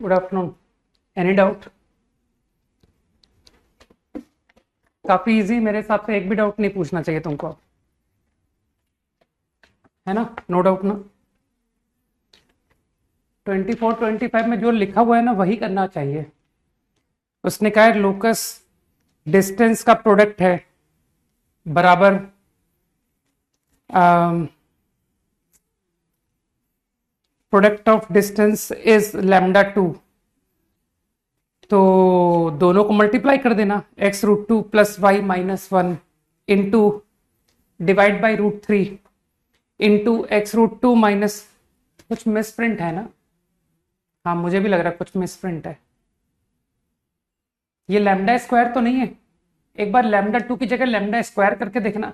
Good afternoon. Any doubt? काफी easy, मेरे हिसाब से एक भी डाउट नहीं पूछना चाहिए तुमको, है ना? नो डाउट ना? 24 25 में जो लिखा हुआ है ना वही करना चाहिए। उसने कहा है लोकस डिस्टेंस का प्रोडक्ट है बराबर प्रोडक्ट ऑफ डिस्टेंस इज λ2, तो दोनों को मल्टीप्लाई कर देना, x√2 plus y minus 1 into divide by √3 into x√2 minus, कुछ मिसप्रिंट है ना? हाँ मुझे भी लग रहा है कुछ मिसप्रिंट है। ये लैम्डा स्क्वायर तो नहीं है? एक बार λ2 की जगह लैम्डा स्क्वायर करके देखना।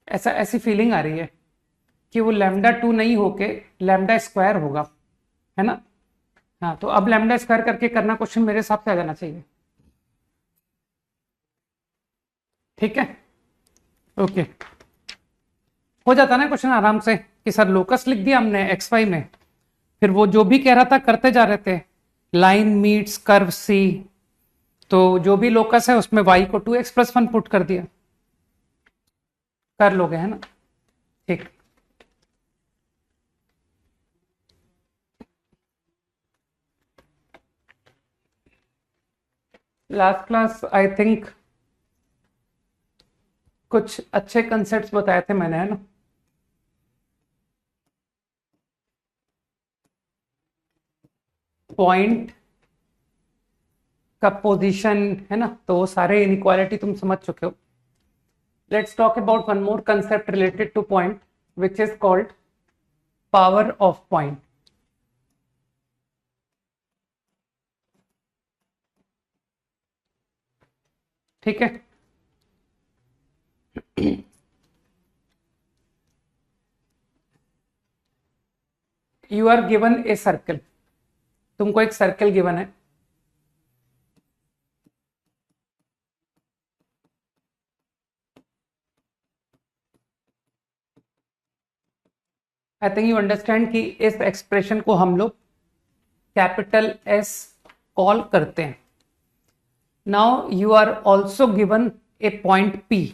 ऐसी फीलिंग आ रही है कि वो λ2 नहीं होके लैम्डा स्क्वायर होगा, है ना? हाँ तो अब लैम्डा स्क्वायर करके करना क्वेश्चन मेरे हिसाब से आ जाना चाहिए। ठीक है, ओके। हो जाता ना क्वेश्चन आराम से कि सर लोकस लिख दिया हमने xy में, फिर वो जो भी कह रहा था करते जा रहे थे। लाइन मीट्स कर्व सी, तो जो भी लोकस है उसमें y को 2x प्लस 1 पुट कर दिया, कर लोगे, है ना? ठीक। लास्ट क्लास आई थिंक कुछ अच्छे कंसेप्ट्स बताए थे मैंने, है ना? पॉइंट का पोजीशन, है ना? तो वो सारे इनइक्वालिटी तुम समझ चुके हो। Let's talk about one more concept related to point which is called power of point. ठीक है, you are given a circle, तुमको एक सर्कल गिवन है। आई थिंक यू अंडरस्टैंड कि इस एक्सप्रेशन को हम लोग कैपिटल एस कॉल करते हैं। Now you are also given a point P,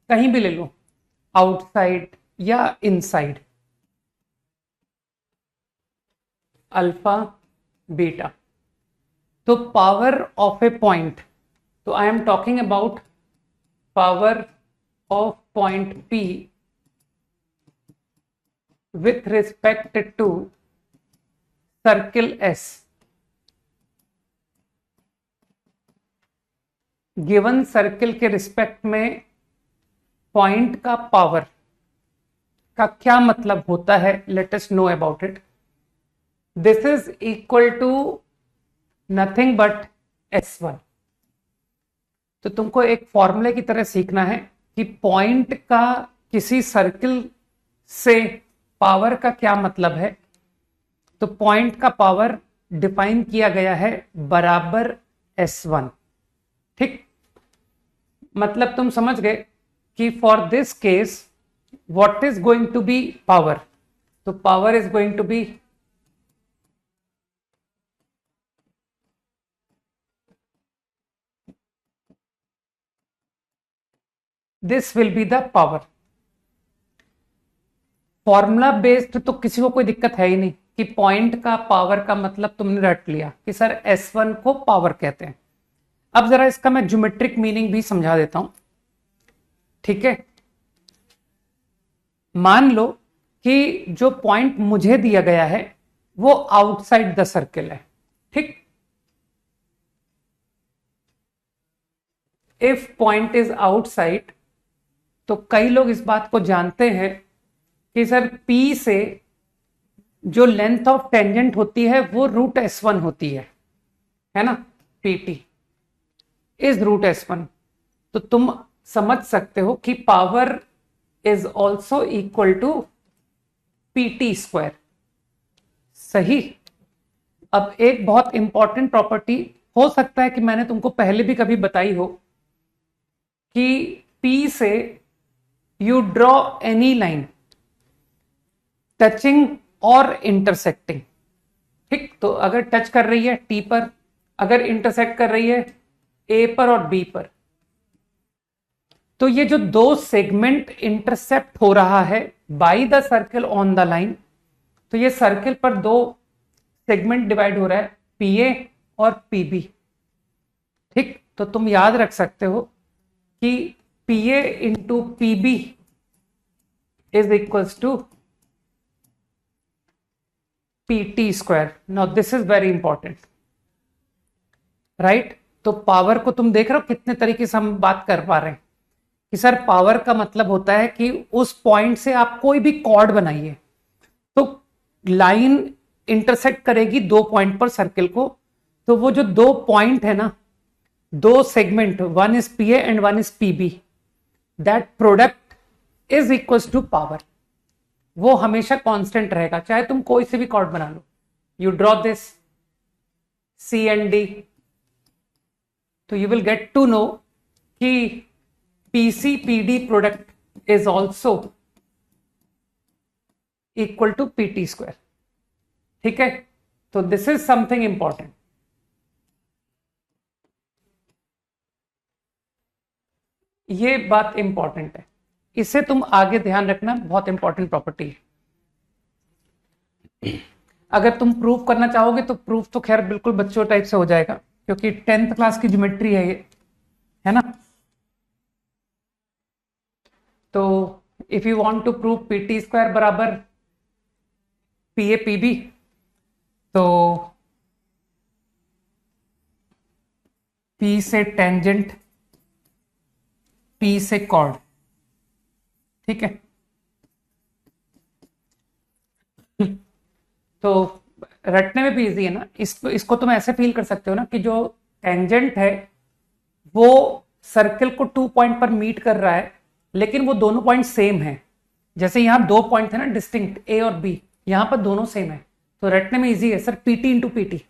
कहीं भी ले लो, आउटसाइड या इनसाइड, अल्फा बीटा। तो पावर ऑफ ए पॉइंट, तो I am talking about power of point P with respect to circle S, गिवन सर्किल के रिस्पेक्ट में पॉइंट का पावर का क्या मतलब होता है, let us know about it. This is equal to nothing but S1। तो तुमको एक फॉर्मूले की तरह सीखना है कि पॉइंट का किसी सर्किल से पावर का क्या मतलब है। तो पॉइंट का पावर डिफाइन किया गया है बराबर S1। ठीक, मतलब तुम समझ गए कि for this case what is going to be power. तो power is going to be this will be the power. Formula based तो किसी को कोई दिक्कत है ही नहीं कि पॉइंट का पावर का मतलब तुमने रट लिया कि सर S1 को पावर कहते हैं। अब जरा इसका मैं ज्योमेट्रिक मीनिंग भी समझा देता हूं। ठीक है, मान लो कि जो पॉइंट मुझे दिया गया है वो आउटसाइड द सर्किल है। ठीक, इफ पॉइंट इज आउटसाइड, तो कई लोग इस बात को जानते हैं कि सर P से जो लेंथ ऑफ टेंजेंट होती है वो √S1 होती है ना? PT is √S1। तो तुम समझ सकते हो कि power is also equal to PT square. सही। अब एक बहुत इंपॉर्टेंट प्रॉपर्टी, हो सकता है कि मैंने तुमको पहले भी कभी बताई हो, कि P से you draw any line touching और इंटरसेक्टिंग। ठीक, तो अगर टच कर रही है टी पर, अगर इंटरसेक्ट कर रही है ए पर और बी पर, तो ये जो दो सेगमेंट इंटरसेप्ट हो रहा है by the circle on the line, तो ये सर्कल पर दो सेगमेंट डिवाइड हो रहा है, पीए और पीबी। ठीक, तो तुम याद रख सकते हो कि PA into PB is equals to PT square. Now this is very important, right. तो पावर को तुम देख रहे हो कितने तरीके से हम बात कर पा रहे हैं कि सर पावर का मतलब होता है कि उस पॉइंट से आप कोई भी कॉर्ड बनाइए, तो लाइन इंटरसेक्ट करेगी दो पॉइंट पर सर्कल को, तो वो जो दो पॉइंट है ना, दो segment, one is PA and one is PB, that product is equals to power. वो हमेशा कांस्टेंट रहेगा, चाहे तुम कोई से भी कॉर्ड बना लो। You draw this C and D, तो you will get to know कि PC PD product is also equal to PT square. ठीक है, तो दिस इज समथिंग इंपॉर्टेंट। ये बात इंपॉर्टेंट है, इसे तुम आगे ध्यान रखना, बहुत इंपॉर्टेंट प्रॉपर्टी है। अगर तुम प्रूफ करना चाहोगे तो प्रूफ तो खैर बिल्कुल बच्चों टाइप से हो जाएगा, क्योंकि 10th क्लास की ज्योमेट्री है ये, है ना। तो if you want to prove PT square बराबर पीए पीबी, तो पी से टेंजेंट, पी से कॉर्ड। ठीक है, तो रटने में भी इजी है ना। इसको तुम ऐसे फील कर सकते हो ना कि जो टेंजेंट है वो सर्कल को 2 पॉइंट पर मीट कर रहा है, लेकिन वो दोनों पॉइंट सेम है। जैसे यहां दो पॉइंट थे ना डिस्टिंक्ट, ए और बी, यहां पर दोनों सेम है, तो रटने में इजी है सर। पीटी इंटू पीटी,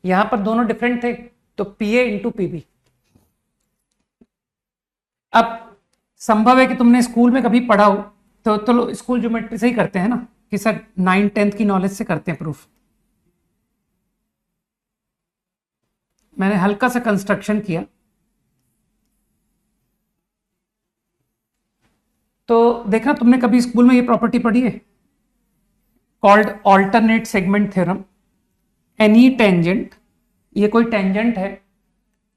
यहां पर दोनों डिफरेंट थे, तो पीए इंटू पीबी। अब संभव है कि तुमने स्कूल में कभी पढ़ा हो, तो चलो स्कूल ज्योमेट्री से ही करते हैं ना, कि सर 9th 10th की नॉलेज से करते हैं प्रूफ। मैंने हल्का सा कंस्ट्रक्शन किया, तो देखना तुमने कभी स्कूल में ये प्रॉपर्टी पढ़ी है, called alternate segment theorem. Any tangent, ये कोई टेंजेंट है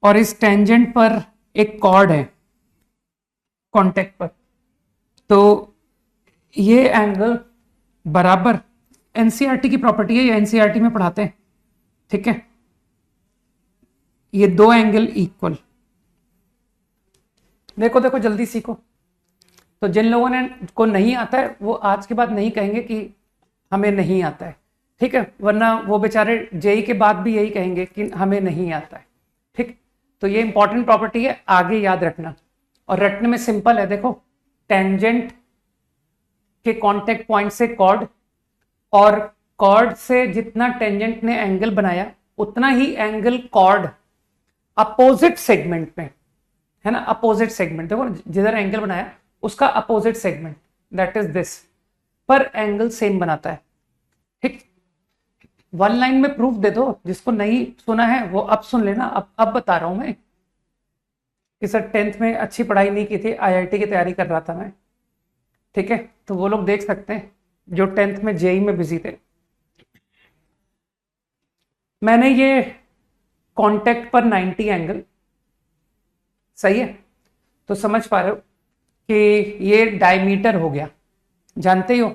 और इस टेंजेंट पर एक कॉर्ड है कांटेक्ट पर, तो ये एंगल बराबर, एनसीईआरटी की प्रॉपर्टी है, ये एनसीईआरटी में पढ़ाते हैं। ठीक है, ये दो एंगल इक्वल, देखो देखो जल्दी सीखो। तो जिन लोगों ने को नहीं आता है वो आज के बाद नहीं कहेंगे कि हमें नहीं आता है, ठीक है, वरना वो बेचारे जेई के बाद भी यही कहेंगे कि हमें नहीं आता है। ठीक, तो ये इंपॉर्टेंट प्रॉपर्टी है, आगे याद रखना। और रटने में सिंपल है, देखो टेंजेंट के कांटेक्ट पॉइंट से कॉर्ड, और कॉर्ड से जितना टेंजेंट ने एंगल बनाया उतना ही एंगल कॉर्ड अपोजिट सेगमेंट में, है ना। अपोजिट सेगमेंट देखो, जिधर एंगल बनाया उसका opposite segment, that is this, पर एंगल सेम बनाता है। ठीक, वन लाइन में प्रूफ दे दो, जिसको नहीं सुना है वो अब सुन लेना। अब बता रहा हूं मैं कि सर 10th में अच्छी पढ़ाई नहीं की थी, आईआईटी की तैयारी कर रहा था मैं। ठीक है, तो वो लोग देख सकते हैं जो 10th में जेई में बिजी थे। मैंने ये कांटेक्ट पर 90 एंगल, सही है, तो समझ पा रहे हो कि ये डायमीटर हो गया, जानते ही हो।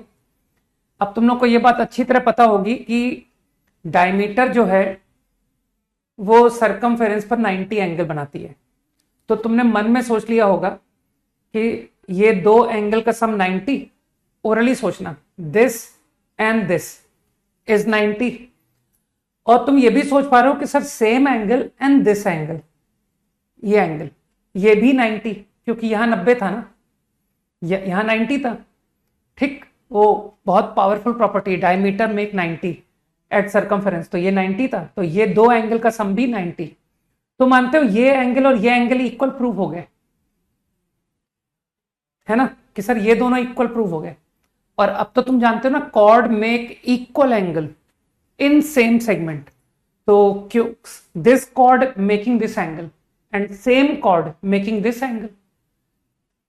अब तुम लोग को ये बात अच्छी तरह पता होगी कि डायमीटर जो है वो सरकमफेरेंस पर 90 एंगल बनाती है। तो तुमने मन में सोच लिया होगा कि ये दो एंगल का सम 90, ओरली सोचना, दिस एंड दिस इज 90। और तुम ये भी सोच पा रहे हो कि sir same angle and this angle, ये एंगल ये भी 90, क्योंकि यहां 90 था ना, यहां 90 था। ठीक, वो बहुत powerful property, diameter make 90 at circumference, तो ये 90 था, तो ये दो एंगल का सम भी 90। तो मानते हो ये एंगल और ये एंगल इक्वल प्रूव हो गए, है ना, कि सर ये दोनों इक्वल प्रूव हो गए। और अब तो तुम जानते हो ना, chord make equal angle in same segment. तो क्यों this chord making this angle and same chord making this angle.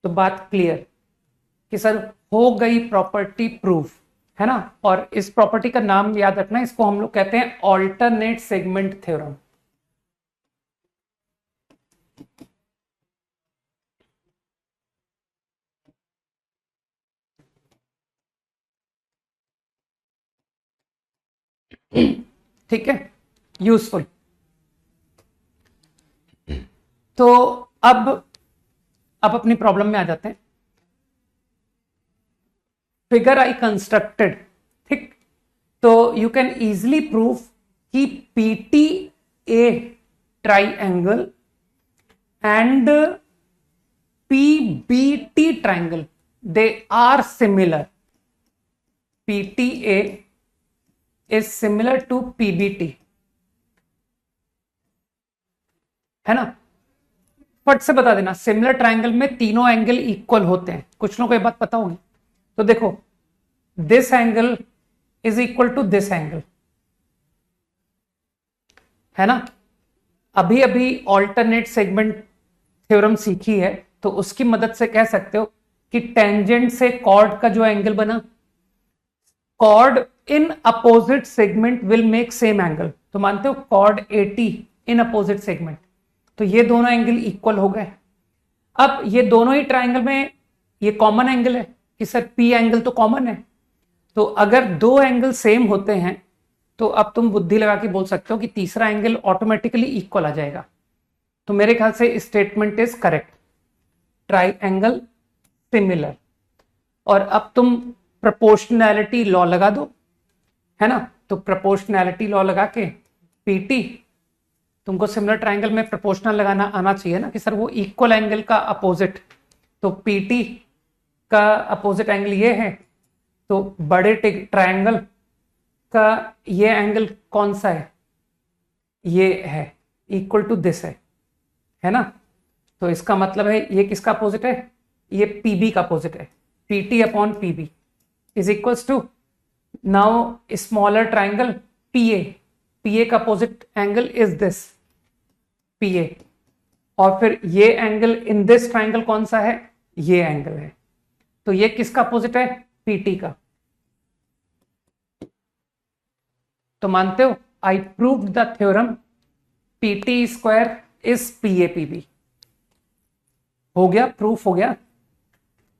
तो बात क्लियर कि सर हो गई प्रॉपर्टी प्रूफ, है ना। और इस प्रॉपर्टी का नाम याद रखना, इसको हम लोग कहते हैं ऑल्टरनेट सेगमेंट थ्योरम। ठीक है, यूजफुल। तो अब अपनी प्रॉब्लम में आ जाते हैं। फिगर आई कंस्ट्रक्टेड, ठीक। तो यू कैन इजिली प्रूव कि PT A triangle and PBT triangle they are similar. PTA is similar to PBT, है ना। फट से बता देना, सिमिलर ट्राइंगल में तीनों एंगल इक्वल होते हैं। कुछ लोगों को ये बात पता होगी। तो देखो, this angle is equal to this angle, है ना। अभी अभी ऑल्टरनेट सेगमेंट थ्योरम सीखी है, तो उसकी मदद से कह सकते हो कि टेंजेंट से कॉर्ड का जो एंगल बना, chord in opposite segment will make same angle. तो मानते हो कॉर्ड 80 इन अपोजिट सेगमेंट, तो ये दोनों एंगल इक्वल हो गए। अब ये दोनों ही ट्राइंगल में ये कॉमन एंगल है कि सर पी एंगल तो कॉमन है। तो अगर दो एंगल सेम होते हैं तो अब तुम बुद्धि लगा के बोल सकते हो कि तीसरा एंगल ऑटोमेटिकली इक्वल आ जाएगा। तो मेरे ख्याल से statement is correct, triangle similar. और अब तुम प्रोपोर्शनैलिटी लॉ लगा दो, है ना। तो प्रोपोर्शनैलिटी लॉ लगा के पीटी, तुमको सिमिलर ट्राइंगल में प्रोपोर्शनल लगाना आना चाहिए ना कि सर वो इक्वल एंगल का अपोजिट। तो पीटी का अपोजिट एंगल ये है, तो बड़े ट्राइंगल का ये एंगल कौन सा है, ये है, इक्वल टू दिस है ना। तो इसका मतलब है ये किसका अपोजिट है, ये पीबी का अपोजिट है। PT upon PB is equals to, now smaller triangle PA, PA का opposite angle is this PA, और फिर ये एंगल इन दिस ट्राइंगल कौन सा है, ये एंगल है। तो ये किसका अपोजिट है, पीटी का। तो मानते हो I proved the theorem PT square is PA PB. हो गया, प्रूफ हो गया,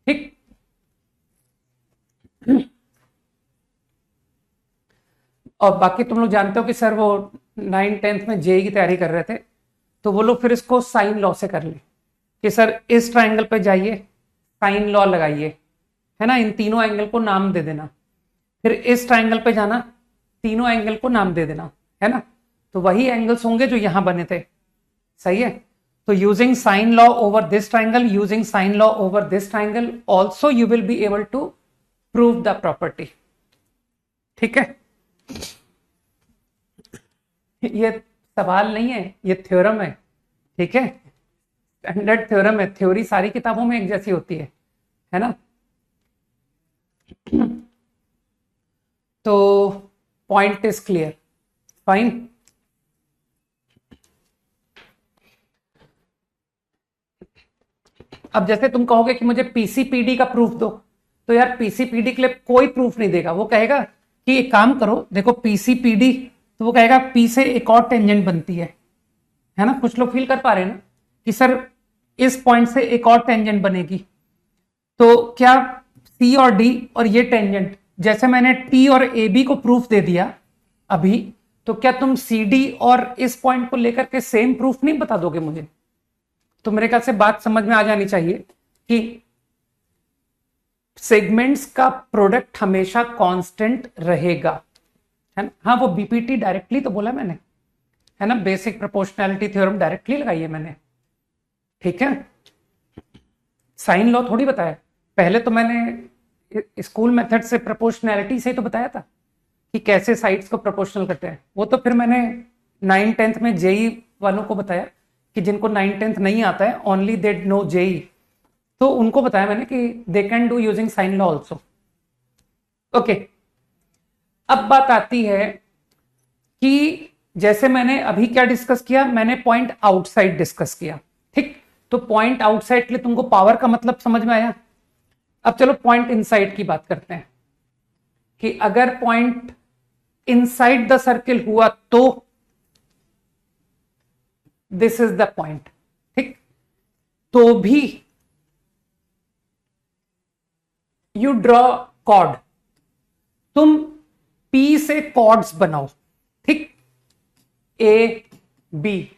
ठीक। और बाकी तुम लोग जानते हो कि सर वो 9th-10th में जेई की तैयारी कर रहे थे, तो वो लोग फिर इसको साइन लॉ से कर ले कि सर इस ट्राइंगल पे जाइए, साइन लॉ लगाइए, है ना। इन तीनों एंगल को नाम दे देना। फिर इस ट्राइंगल पे जाना, तीनों एंगल को नाम दे देना, है ना। तो वही एंगल्स होंगे जो यहां बने थे, सही है। तो using sine law over this triangle, using sine law over this triangle, also you will be able to prove the property, ठीक है। ये सवाल नहीं है, ये थ्योरम है, ठीक है। स्टैंडर्ड थ्योरम है, थ्योरी सारी किताबों में एक जैसी होती है ना। तो पॉइंट इज क्लियर, फाइन। अब जैसे तुम कहोगे कि मुझे पीसीपीडी का प्रूफ दो, तो यार पीसीपीडी के लिए कोई प्रूफ नहीं देगा। वो कहेगा कि एक काम करो, देखो पीसीपीडी, तो वो कहेगा पी से एक और टेंजेंट बनती है ना। कुछ लोग फील कर पा रहे हैं ना कि सर इस पॉइंट से एक और टेंजेंट बनेगी। तो क्या सी और डी और ये टेंजेंट, जैसे मैंने टी और ए बी को प्रूफ दे दिया अभी, तो क्या तुम सी डी और इस पॉइंट को लेकर के सेम प्रूफ नहीं बता दोगे मुझे। तो मेरे ख्याल से बात समझ में आ जानी चाहिए कि सेगमेंट्स का प्रोडक्ट हमेशा कांस्टेंट रहेगा, है ना। हाँ, वो बीपीटी डायरेक्टली तो बोला मैंने, है ना। बेसिक प्रोपोर्शनैलिटी थ्योरम डायरेक्टली लगाई है मैंने, ठीक है। साइन लॉ थोड़ी बताया। पहले तो मैंने स्कूल मेथड से प्रोपोर्शनैलिटी से तो बताया था कि कैसे साइड्स को प्रोपोर्शनल करते हैं। वो तो फिर मैंने 9th-10th में जेई वालों को बताया कि जिनको 9th-10th नहीं आता है, ओनली दे नो जेई, तो उनको बताया मैंने कि they can do using sine law also. Okay, अब बात आती है कि जैसे मैंने अभी क्या डिस्कस किया, मैंने पॉइंट आउटसाइड डिस्कस किया, ठीक। तो पॉइंट आउटसाइड के लिए तुमको पावर का मतलब समझ में आया। अब चलो पॉइंट इनसाइड की बात करते हैं कि अगर पॉइंट इनसाइड द सर्किल हुआ तो दिस इज द पॉइंट, ठीक। तो भी यू ड्रॉ कॉर्ड, तुम पी से कॉर्ड्स बनाओ, ठीक, ए बी।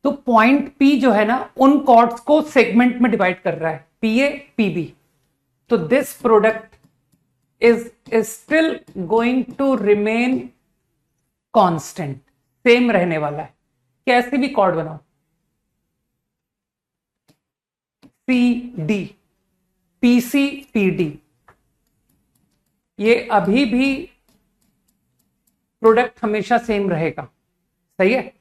तो पॉइंट पी जो है ना, उन कॉर्ड्स को सेगमेंट में डिवाइड कर रहा है, पी ए पी बी। तो this product is still going to remain constant, same रहने वाला है। कैसे भी कॉर्ड बनाओ, C D, P C P D, ये अभी भी प्रोडक्ट हमेशा सेम रहेगा, सही है।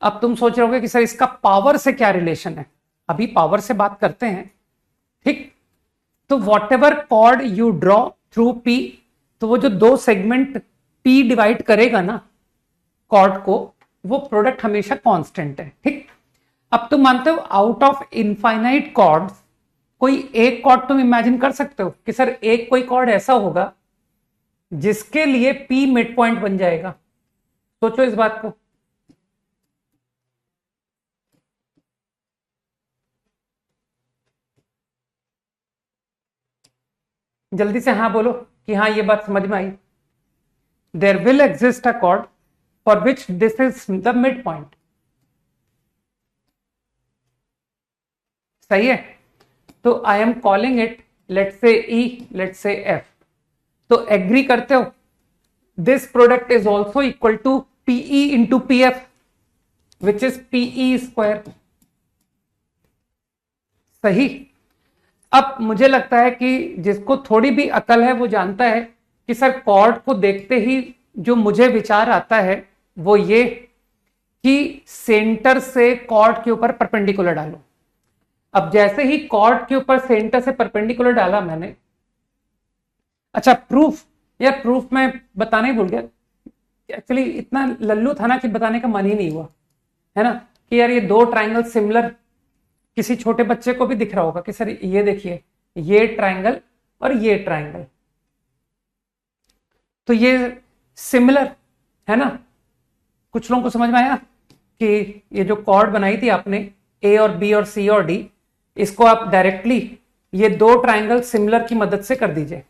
अब तुम सोच रहे होगे कि सर इसका पावर से क्या रिलेशन है, अभी पावर से बात करते हैं, ठीक। तो whatever chord you draw through P, तो वो जो दो सेगमेंट पी डिवाइड करेगा ना कॉर्ड को, वो प्रोडक्ट हमेशा कांस्टेंट है, ठीक। अब तुम मानते हो आउट ऑफ इनफाइनाइट कॉर्ड्स कोई एक कॉर्ड तुम इमेजिन कर सकते हो कि सर एक कोई कॉर्ड ऐसा होगा जिसके लिए पी मिड पॉइंट बन जाएगा। सोचो इस बात को। जल्दी से हाँ बोलो कि हाँ ये बात समझ में आई। There will exist a chord for which this is the mid point, सही है। तो I am calling it let's say E, let's say F. तो एग्री करते हो, this product is also equal to PE into P F which is PE square, सही। अब मुझे लगता है कि जिसको थोड़ी भी अकल है वो जानता है कि सर कॉर्ड को देखते ही जो मुझे विचार आता है वो ये कि सेंटर से कॉर्ड के ऊपर परपेंडिकुलर डालो। अब जैसे ही कॉर्ड के ऊपर सेंटर से परपेंडिकुलर डाला मैंने, अच्छा प्रूफ, यार प्रूफ मैं बताना ही भूल गया, एक्चुअली इतना लल्लू था ना कि बताने का मन ही नहीं हुआ, है ना, कि यार ये दो ट्राइंगल सिमिलर किसी छोटे बच्चे को भी दिख रहा होगा कि सर ये देखिए ये ट्राइंगल और ये ट्राइंगल, तो ये सिमिलर है ना। कुछ लोगों को समझ में आया कि ये जो कॉर्ड बनाई थी आपने ए और बी और सी और डी, इसको आप डायरेक्टली ये दो ट्राइंगल सिमिलर की मदद से कर दीजिए।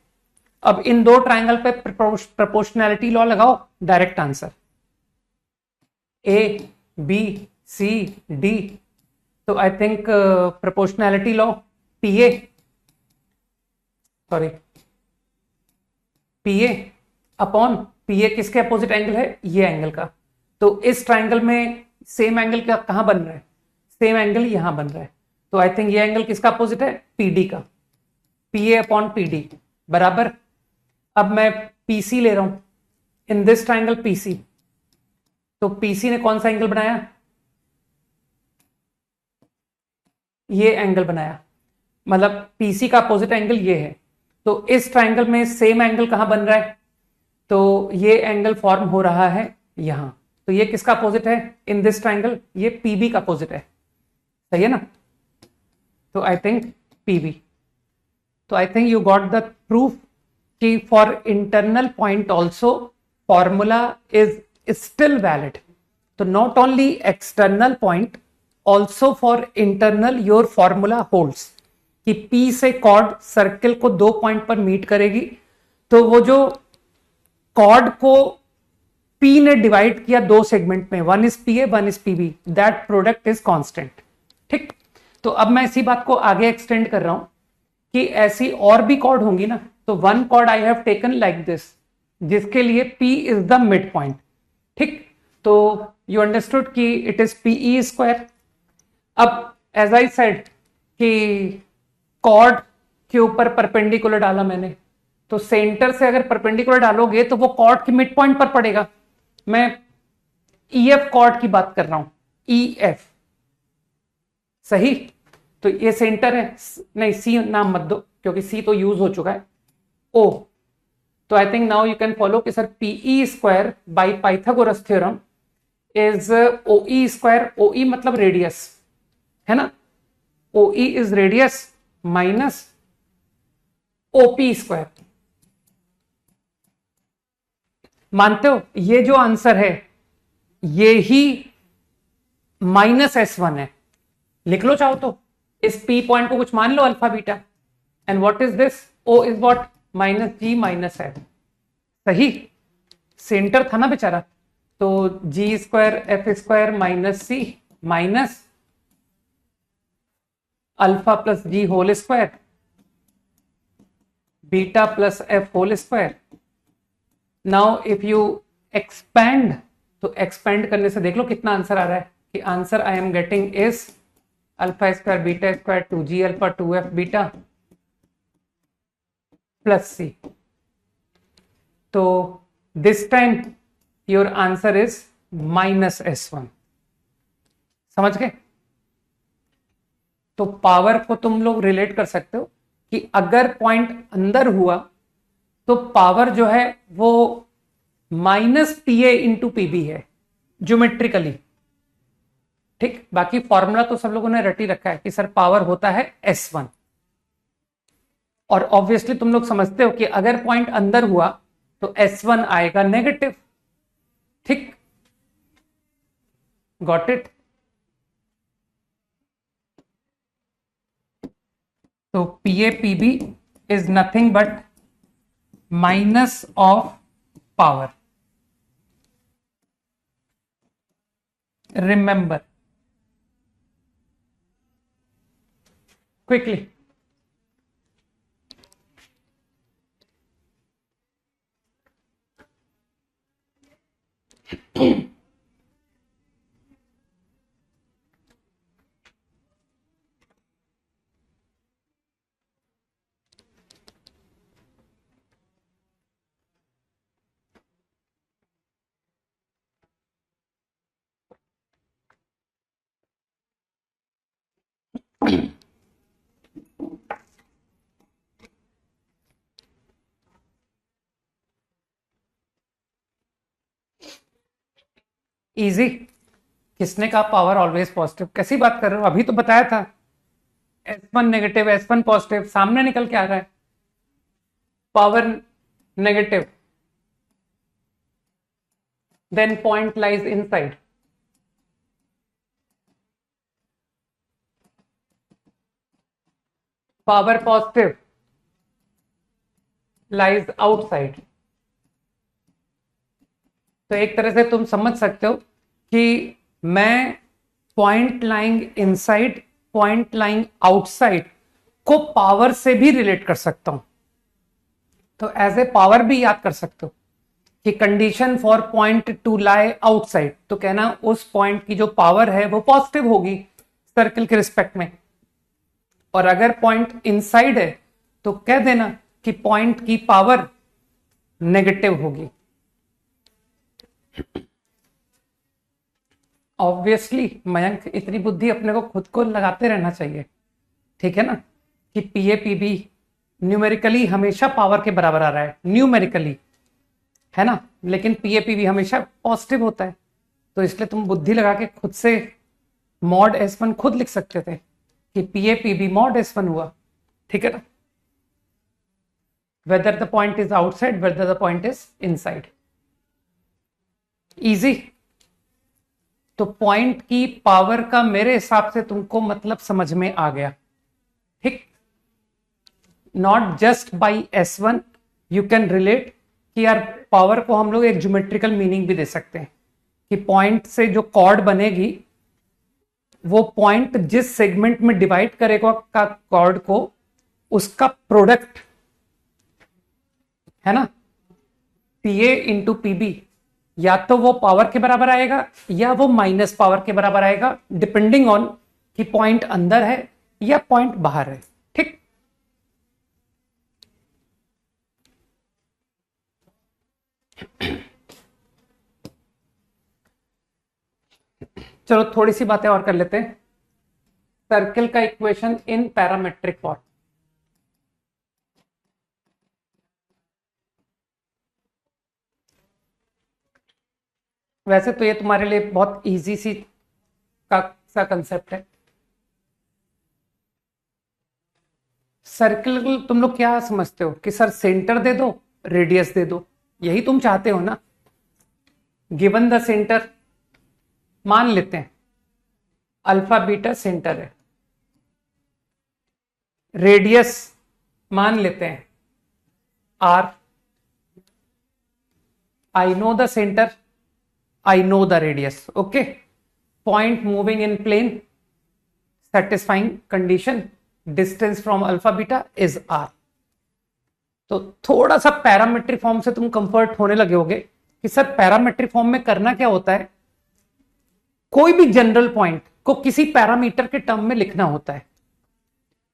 अब इन दो ट्राइंगल पे प्रोपोर्शनैलिटी लॉ लगाओ, direct answer A B C D. तो I think proportionality law PA, sorry PA upon PA किसके अपोजिट एंगल है, ये एंगल का। तो इस ट्राइंगल में सेम एंगल का कहां बन रहा है, सेम एंगल यहां बन रहा है। तो आई थिंक ये एंगल किसका अपोजिट है, पीडी का, पीए अपॉन पीडी बराबर। अब मैं पीसी ले रहा हूं इन दिस ट्राइंगल पीसी, तो पीसी ने कौन सा एंगल बनाया, ये एंगल बनाया, मतलब पीसी का अपोजिट एंगल ये है। तो इस ट्राइंगल में सेम एंगल कहां बन रहा है, तो ये एंगल फॉर्म हो रहा है यहां। तो ये किसका अपोजिट है इन दिस ट्राइंगल, ये पीबी का अपोजिट है, सही है ना। तो आई थिंक पीबी, तो I think you got the proof कि for internal point also formula is still valid. तो not only external point, also for internal your formula holds कि पी से कॉर्ड सर्किल को दो पॉइंट पर meet करेगी। तो वो जो कॉर्ड को पी ने डिवाइड किया दो सेगमेंट में, one is P A one is P B, that product is constant, ठीक। तो अब मैं इसी बात को आगे एक्सटेंड कर रहा हूं कि ऐसी और भी कॉर्ड होंगी ना। तो one chord I have taken like this जिसके लिए P is the mid point, ठीक। तो यू अंडरस्टूड कि इट इज पीई स्क्वायर। अब एज आई सेड कि कॉर्ड के ऊपर परपेंडिकुलर डाला मैंने, तो सेंटर से अगर परपेंडिकुलर डालोगे तो वो कॉर्ड के मिड पॉइंट पर पड़ेगा। मैं ईएफ कॉर्ड की बात कर रहा हूं, ईएफ, सही। तो ये सेंटर है, नहीं सी नाम मत दो क्योंकि सी तो यूज हो चुका है, ओ। तो I think now you can follow कि sir PE square by Pythagoras theorem is OE square, OE मतलब रेडियस है ना, OE is radius minus OP square. मानते हो ये जो आंसर है ये ही -S1 है, लिख लो चाहो तो, इस P पॉइंट को कुछ मान लो alpha beta, and what is this, O इज व्हाट -G -F। सही, सेंटर था ना बेचारा, तो G square F square -C minus alpha plus G whole square beta plus F whole square. Now if you expand, तो expand करने से देख लो कितना आंसर आ रहा है, कि answer I am getting is alpha square beta square 2G alpha 2F beta plus C। तो this time your answer is -S1। समझ गए? तो पावर को तुम लोग रिलेट कर सकते हो कि अगर पॉइंट अंदर हुआ तो पावर जो है वो -PA इंटू पीबी है ज्योमेट्रिकली। ठीक, बाकी फॉर्मूला तो सब लोगों ने रटी रखा है कि सर पावर होता है S1, और ऑब्वियसली तुम लोग समझते हो कि अगर पॉइंट अंदर हुआ तो S1 आएगा नेगेटिव। ठीक, गॉट इट? तो PA PB is nothing but minus of power. Remember quickly, easy. किसने कहा पावर ऑलवेज पॉजिटिव? कैसी बात कर रहे हो? अभी तो बताया था S1 नेगेटिव S1 पॉजिटिव, सामने निकल के आ रहा है power negative, then point lies inside. Power positive lies outside. तो एक तरह से तुम समझ सकते हो कि मैं point lying inside, point lying outside को पावर से भी रिलेट कर सकता हूं। तो एज ए पावर भी याद कर सकते हो कि condition for point to lie outside, तो कहना उस पॉइंट की जो पावर है वो पॉजिटिव होगी सर्कल के रिस्पेक्ट में, और अगर पॉइंट इनसाइड है तो कह देना कि पॉइंट की पावर नेगेटिव होगी। ऑब्वियसली मयंक, इतनी बुद्धि अपने को खुद को लगाते रहना चाहिए, ठीक है ना, कि पीए पीबी न्यूमेरिकली हमेशा पावर के बराबर आ रहा है, न्यूमेरिकली, है ना, लेकिन पीए पीबी हमेशा पॉजिटिव होता है। तो इसलिए तुम बुद्धि लगा के खुद से मॉड S1 खुद लिख सकते थे कि पीए पीबी मॉड S1 हुआ, ठीक है ना, whether the point is outside, whether the point is inside. Easy. तो पॉइंट की पावर का मेरे हिसाब से तुमको मतलब समझ में आ गया, ठीक। Not just by S1 you can relate कि यार पावर को हम लोग एक ज्योमेट्रिकल मीनिंग भी दे सकते हैं कि पॉइंट से जो कॉर्ड बनेगी वो पॉइंट जिस सेगमेंट में डिवाइड करेगा का कॉर्ड को, उसका प्रोडक्ट है ना, पीए इंटू पीबी, या तो वो पावर के बराबर आएगा या वो माइनस पावर के बराबर आएगा, डिपेंडिंग ऑन कि पॉइंट अंदर है या पॉइंट बाहर है, ठीक। चलो थोड़ी सी बातें और कर लेते हैं। सर्कल का इक्वेशन इन पैरामेट्रिक फॉर्म। वैसे तो ये तुम्हारे लिए बहुत इजी सा कंसेप्ट है। सर्किल तुम लोग क्या समझते हो कि सर सेंटर दे दो, रेडियस दे दो, यही तुम चाहते हो ना। गिवन द सेंटर, मान लेते हैं अल्फा बीटा सेंटर है, रेडियस मान लेते हैं R, I know the centre, I know the radius, okay. Point moving in plane, satisfying condition, distance from alpha beta is R. तो थोड़ा सा पैरामेट्रिक फॉर्म से तुम कंफर्ट होने लगे होगे कि सर पैरामेट्रिक फॉर्म में करना क्या होता है, कोई भी जनरल पॉइंट को किसी पैरामीटर के टर्म में लिखना होता है।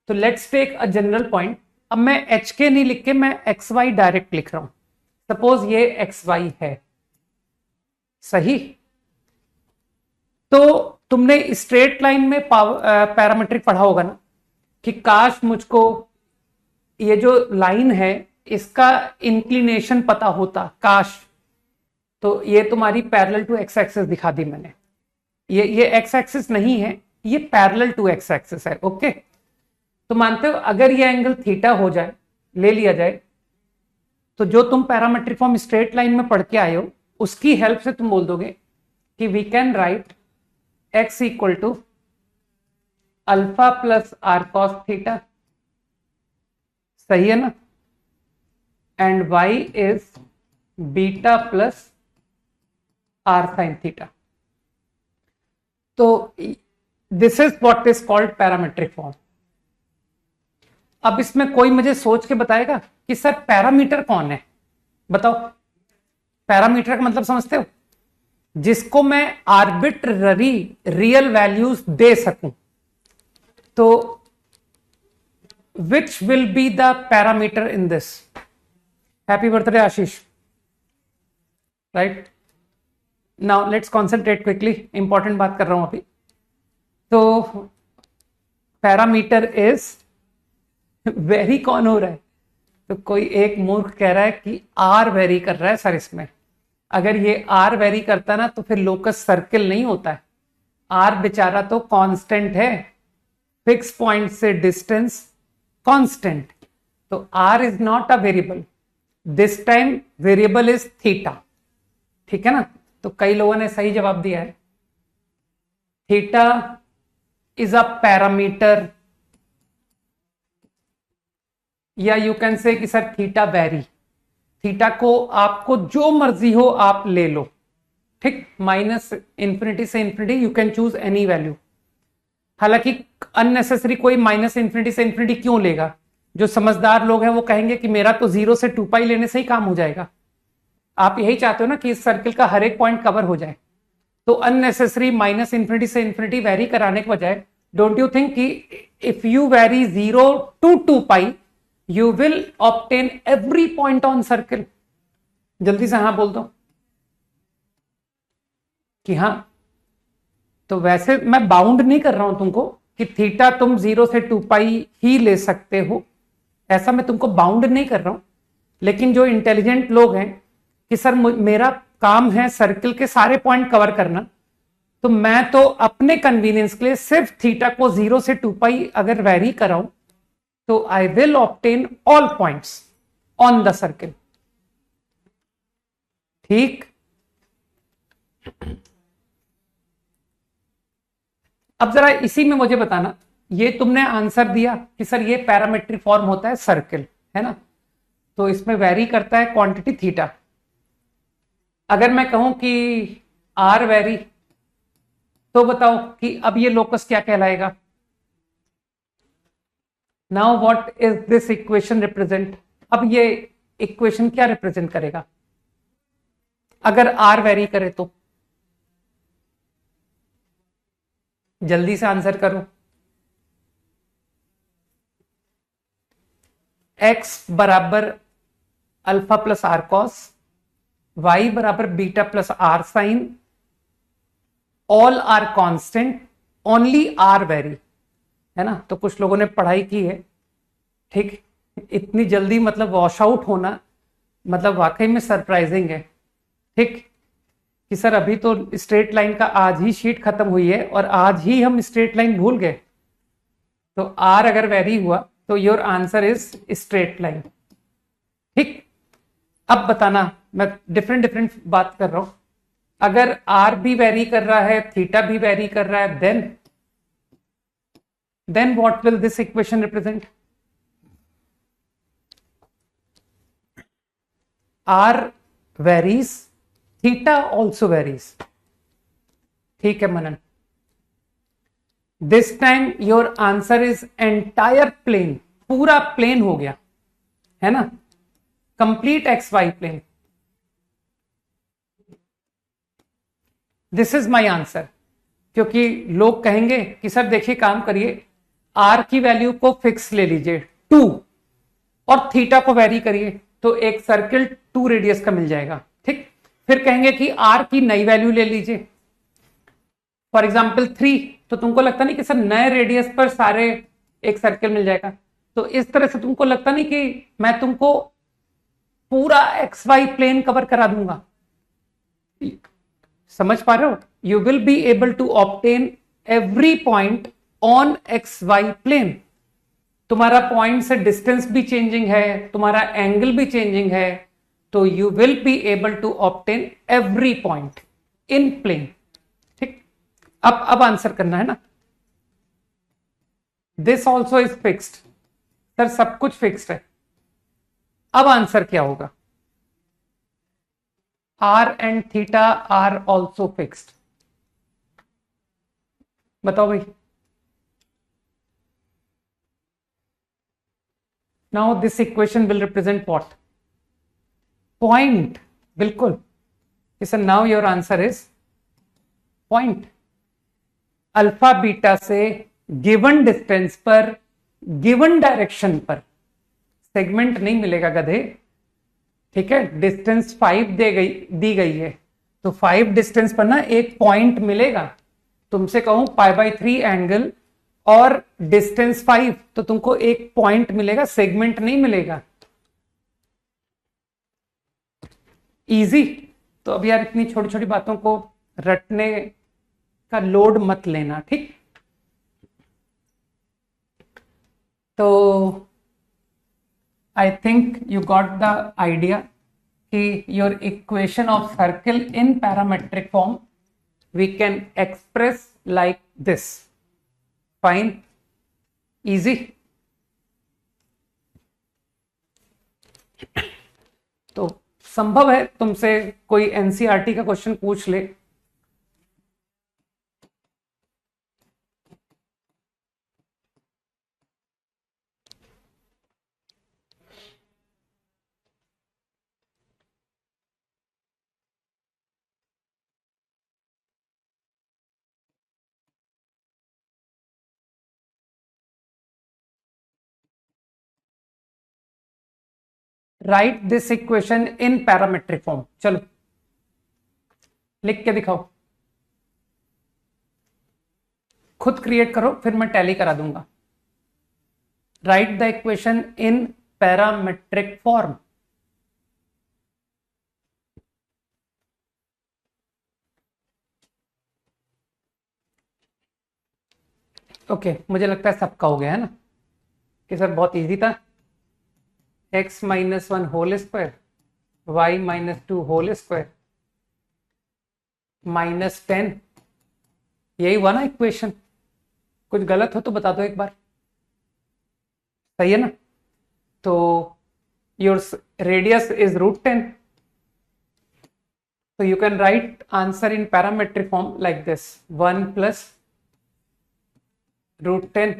तो let's take a general point. अब मैं एच के नहीं लिख के मैं एक्स वाई डायरेक्ट लिख रहा हूं। सपोज ये एक्स वाई है, सही। तो तुमने स्ट्रेट लाइन में पैरामेट्रिक पढ़ा होगा ना कि काश मुझको ये जो लाइन है इसका इंक्लिनेशन पता होता, काश। तो ये तुम्हारी पैरेलल टू एक्स एक्सिस दिखा दी मैंने। ये एक्स एक्सिस नहीं है, ये पैरेलल टू एक्स एक्सिस है, ओके। तो मानते हो अगर ये एंगल थीटा हो जाए, ले लिया जाए, तो जो तुम पैरामेट्रिक फॉर्म स्ट्रेट लाइन में पढ़ के आए हो उसकी हेल्प से तुम बोल दोगे कि we can write x equal to alpha plus R cos theta, सही है ना, and y is beta plus R sine theta. तो this is what is called parametric form. अब इसमें कोई मुझे सोच के बताएगा कि सर पैरामीटर कौन है, बताओ। पैरामीटर का मतलब समझते हो, जिसको मैं आर्बिट्ररी रियल वैल्यूज दे सकूं। तो which will be the parameter in this. Happy birthday Ashish, right. Now let's concentrate quickly, important बात कर रहा हूं अभी। तो पैरामीटर इज वेरी कौन हो रहा है, तो कोई एक मूर्ख कह रहा है कि आर वेरी कर रहा है सर इसमें। अगर ये आर वेरी करता ना तो फिर लोकस सर्किल नहीं होता है। आर बेचारा तो कांस्टेंट है, फिक्स पॉइंट से डिस्टेंस कांस्टेंट। तो R is not a variable, this time variable is theta, ठीक है ना। तो कई लोगों ने सही जवाब दिया है, थीटा इज अ पैरामीटर, या यू कैन से कि सर थीटा वेरी। थीटा को आपको जो मर्जी हो आप ले लो, ठीक। माइनस इंफिनिटी से infinity you can choose any value. हालांकि अननेसेसरी कोई माइनस इंफिनिटी से इंफिनिटी क्यों लेगा, जो समझदार लोग हैं वो कहेंगे कि मेरा तो 0 से 2 पाई लेने से ही काम हो जाएगा। आप यही चाहते हो ना कि इस सर्किल का हर एक पॉइंट कवर हो जाए। तो अननेसेसरी माइनस इंफिनिटी से इंफिनिटी वेरी कराने के बजाय डोंट यू थिंक कि if you very 0 to 2 pi you will obtain every point on circle। जल्दी से हाँ बोल दो कि हाँ। तो वैसे मैं बाउंड नहीं कर रहा हूं तुमको कि थीटा तुम 0 से 2 पाई ही ले सकते हो, ऐसा मैं तुमको बाउंड नहीं कर रहा हूं। लेकिन जो इंटेलिजेंट लोग हैं कि सर मेरा काम है सर्किल के सारे पॉइंट कवर करना, तो मैं तो अपने कन्वीनियंस के लिए सिर्फ थीटा को 0 से 2 पाई अगर वेरी कराऊं तो I will obtain all points on the circle, ठीक। अब जरा इसी में मुझे बताना, ये तुमने आंसर दिया कि सर ये पैरामेट्रिक फॉर्म होता है सर्किल, है ना। तो इसमें वेरी करता है क्वांटिटी थीटा। अगर मैं कहूं कि आर वेरी, तो बताओ कि अब ये लोकस क्या कहलाएगा। Now what is this equation represent. अब ये इक्वेशन क्या रिप्रेजेंट करेगा अगर आर वेरी करे तो। जल्दी से आंसर करो। x बराबर alpha plus R cos, y बराबर beta plus R sine, all are constant, only R vary, है ना। तो कुछ लोगों ने पढ़ाई की है, ठीक। इतनी जल्दी मतलब वॉश आउट होना मतलब वाकई में सरप्राइजिंग है, ठीक। कि सर अभी तो स्ट्रेट लाइन का आज ही शीट खत्म हुई है और आज ही हम स्ट्रेट लाइन भूल गए। तो आर अगर वेरी हुआ तो your answer is straight line. ठीक, अब बताना, मैं डिफरेंट डिफरेंट बात कर रहा हूं। अगर आर भी वेरी कर रहा है, थीटा भी वेरी कर रहा है, then what will this equation represent? R varies, theta also varies. ठीक है Manan, this time your answer is entire plane, पूरा प्लेन हो गया है ना, complete X Y plane. This is my answer. क्योंकि लोग कहेंगे कि सर देखिए काम करिए, आर की वैल्यू को फिक्स ले लीजिए 2 और थीटा को वेरी करिए तो एक सर्किल 2 रेडियस का मिल जाएगा। ठीक, फिर कहेंगे कि आर की नई वैल्यू ले लीजिए, फॉर एग्जाम्पल 3, तो तुमको लगता नहीं कि सर नए रेडियस पर सारे एक सर्किल मिल जाएगा। तो इस तरह से तुमको लगता नहीं कि मैं तुमको पूरा एक्स वाई प्लेन कवर करा दूंगा। समझ पा रहे हो? You will be able to obtain every point on X Y plane. तुम्हारा पॉइंट से डिस्टेंस भी चेंजिंग है, तुम्हारा एंगल भी चेंजिंग है, तो you will be able to obtain every point in plane. ठीक, अब आंसर करना है ना। This also is fixed, sir सब कुछ फिक्स्ड है। अब आंसर क्या होगा? R and theta R also fixed. बताओ भाई। Now this equation will represent what? Point, बिल्कुल। Sir now your answer is point. Alpha beta से गिवन डिस्टेंस पर, गिवन डायरेक्शन पर सेगमेंट नहीं मिलेगा गधे। ठीक है, डिस्टेंस 5 दी गई है, तो 5 डिस्टेंस पर ना एक पॉइंट मिलेगा। तुमसे कहूं π/3 एंगल और डिस्टेंस 5, तो तुमको एक पॉइंट मिलेगा, सेगमेंट नहीं मिलेगा। इजी। तो अब यार इतनी छोटी छोटी बातों को रटने का लोड मत लेना। ठीक, तो I think you got the idea कि your equation of circle in parametric form we can express like this. Fine, easy. तो संभव है तुमसे कोई एनसीईआरटी का क्वेश्चन पूछ ले, right this equation in parametric form. चलो लिख के दिखाओ, खुद क्रिएट करो, फिर मैं टैली करा दूंगा। Right the equation in parametric form. Okay, मुझे लगता है सबका हो गया है ना, कि सर बहुत इजी था। x-1 whole square, y-2 whole square, -10, यही हुआ ना इक्वेशन। कुछ गलत हो तो बता दो एक बार, सही है ना? तो your radius is √10, so you can write answer in parametric form like this: 1 plus √10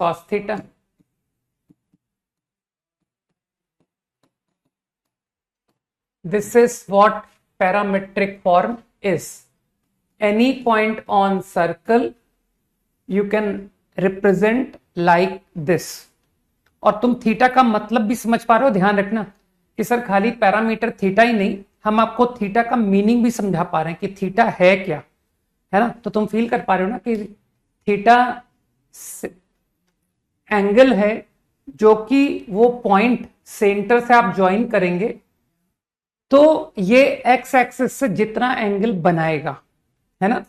cos theta. This is what parametric form is. Any point on circle you can represent like this. और तुम theta का मतलब भी समझ पा रहे हो? ध्यान रखना कि सर खाली पैरामीटर थीटा ही नहीं, हम आपको थीटा का मीनिंग भी समझा पा रहे हैं कि थीटा है क्या, है ना? तो तुम फील कर पा रहे हो ना कि थीटा एंगल है जो कि वो पॉइंट सेंटर से आप ज्वाइन करेंगे तो ये एक्स एक्सिस से जितना एंगल बनाएगा, है ना,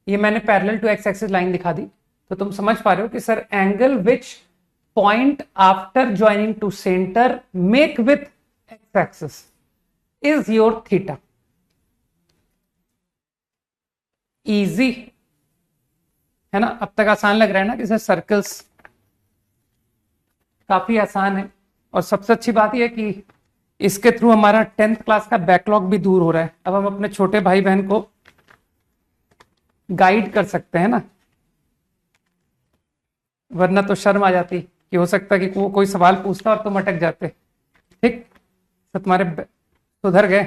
ये मैंने parallel to x axis line दिखा दी, तो तुम समझ पा रहे हो कि sir angle which point after joining to centre make with x axis is your theta. Easy है ना? अब तक आसान लग रहा है ना कि सर सर्कल्स काफी आसान है। और सबसे अच्छी बात यह है कि इसके थ्रू हमारा 10th क्लास का बैकलॉग भी दूर हो रहा है। अब हम अपने छोटे भाई बहन को गाइड कर सकते हैं ना, वरना तो शर्म आ जाती कि हो सकता है कि वो कोई सवाल पूछता और तुम अटक जाते। ठीक, तो तुम्हारे सुधर गए,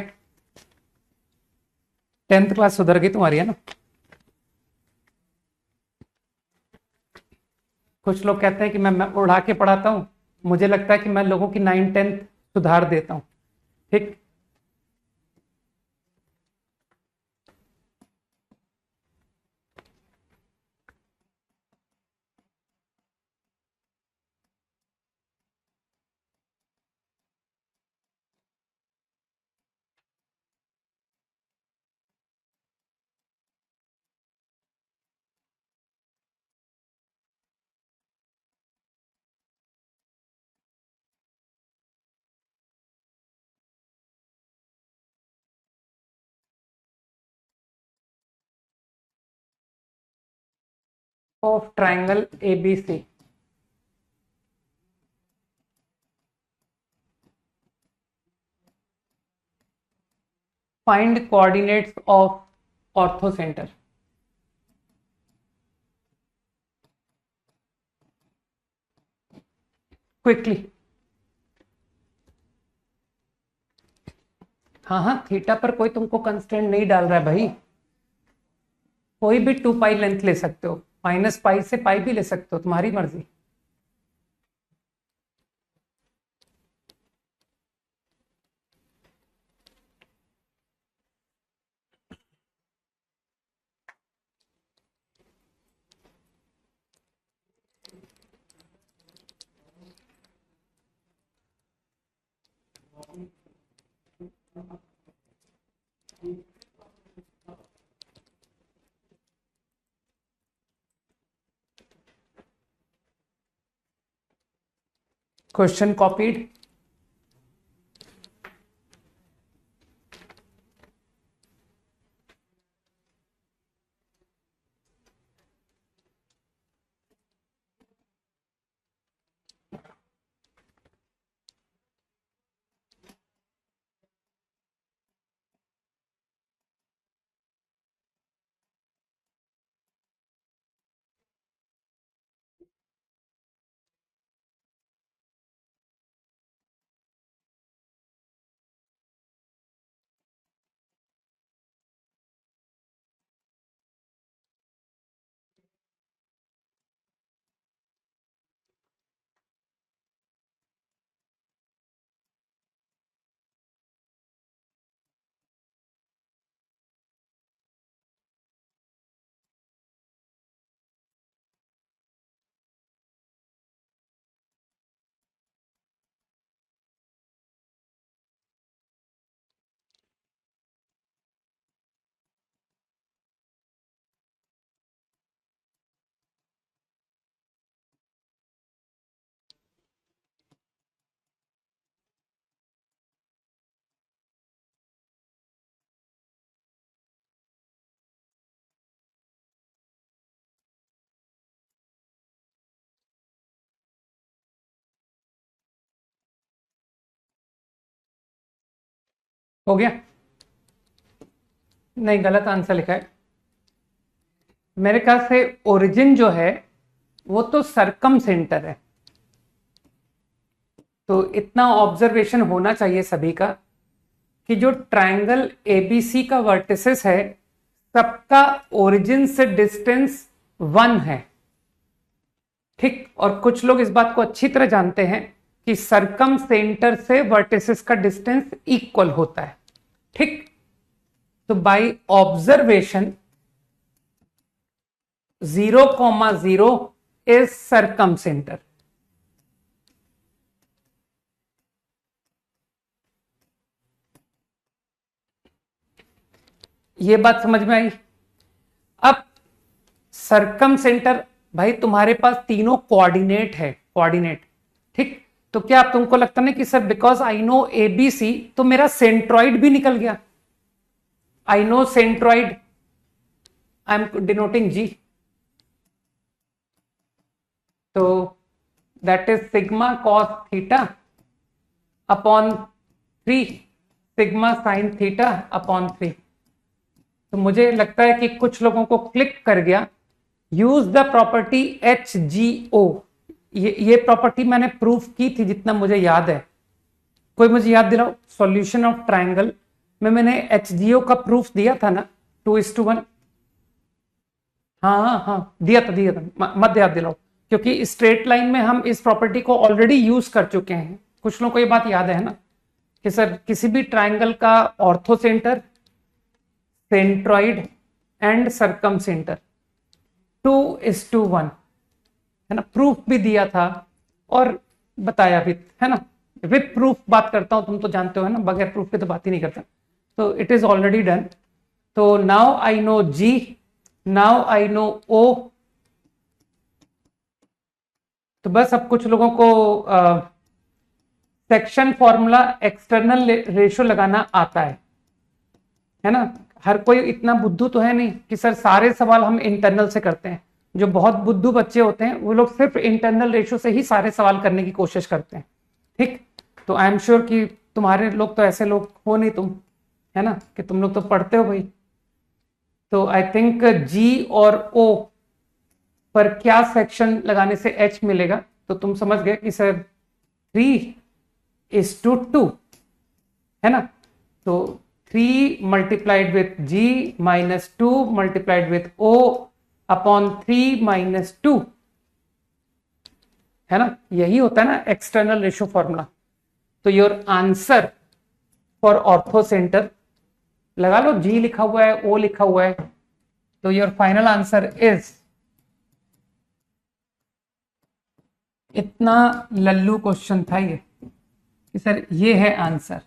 10th क्लास सुधर गई तुम्हारी, है ना? कुछ लोग कहते हैं कि मैं उड़ा के पढ़ाता हूं, मुझे लगता है कि मैं लोगों की 9th 10th सुधार देता हूं। ठीक, of triangle ABC. Find coordinates of ortho centre. Quickly, हाँ हाँ, थीटा पर कोई तुमको कंस्टेंट नहीं डाल रहा है भाई। कोई भी 2 पाई लेंथ ले सकते हो, -पाई से पाई भी ले सकते हो, तुम्हारी मर्जी। Question copied. हो गया? नहीं, गलत आंसर लिखा है मेरे ख्याल से। ओरिजिन जो है वो तो सरकम सेंटर है, तो इतना ऑब्जर्वेशन होना चाहिए सभी का कि जो ट्रायंगल एबीसी का वर्टिसेस है सबका ओरिजिन से डिस्टेंस 1 है। ठीक, और कुछ लोग इस बात को अच्छी तरह जानते हैं कि सरकम सेंटर से वर्टिसेस का डिस्टेंस इक्वल होता है। ठीक, तो बाय ऑब्जर्वेशन 0,0 इज सरकम सेंटर। ये बात समझ में आई। अब सरकम सेंटर, भाई तुम्हारे पास तीनों कोऑर्डिनेट है, कोऑर्डिनेट, ठीक। तो क्या तुमको लगता नहीं कि sir because I know A B C तो मेरा सेंट्रॉइड भी निकल गया? I know centroid, I am denoting G, तो that is sigma cos theta upon 3 sigma sine theta upon 3। तो मुझे लगता है कि कुछ लोगों को क्लिक कर गया। Use the property H G O, ये प्रॉपर्टी मैंने प्रूफ की थी जितना मुझे याद है। कोई मुझे याद दिलाओ, सॉल्यूशन ऑफ ट्राइंगल में मैंने एच जी ओ का प्रूफ दिया था ना, 2:1। हाँ हाँ हाँ, दिया था, मत याद दिलाओ, क्योंकि स्ट्रेट लाइन में हम इस प्रॉपर्टी को ऑलरेडी यूज कर चुके हैं। कुछ लोगों को ये बात याद है ना कि सर किसी भी ट्राइंगल का orthocentre, centroid and circumcentre 2:1, है ना। प्रूफ भी दिया था और बताया भी, है ना। विथ प्रूफ बात करता हूं, तुम तो जानते हो, है ना, बगैर प्रूफ के तो बात ही नहीं करता। तो इट इज ऑलरेडी डन। तो now I know G, now I know O. तो बस अब कुछ लोगों को सेक्शन फॉर्मूला एक्सटर्नल रेशियो लगाना आता है ना। हर कोई इतना बुद्धू तो है नहीं कि सर सारे सवाल हम इंटरनल से करते हैं। जो बहुत बुद्धू बच्चे होते हैं वो लोग सिर्फ इंटरनल रेशियो से ही सारे सवाल करने की कोशिश करते हैं, ठीक। तो आई एम श्योर कि तुम्हारे लोग तो ऐसे लोग हो नहीं तुम, है ना, कि तुम लोग तो पढ़ते हो भाई। तो आई थिंक जी और ओ पर क्या सेक्शन लगाने से एच मिलेगा, तो तुम समझ गए कि सर 3:2, है ना। तो 3 multiplied with G minus 2 multiplied with O upon 3 minus 2, है ना। यही होता है ना एक्सटर्नल रेशियो फॉर्मूला। तो your answer for orthocentre, लगा लो जी लिखा हुआ है, ओ लिखा हुआ है, तो योर फाइनल आंसर इज, इतना लल्लू क्वेश्चन था ये कि सर ये है answer.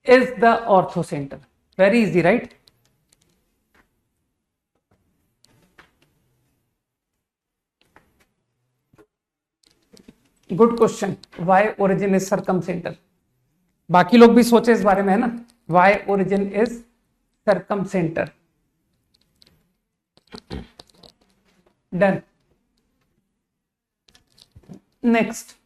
Is the orthocentre, very easy right. Good question, why origin is circumcentre. बाकी लोग भी सोचे इस बारे में, है ना, why origin is circumcentre. Done. Next,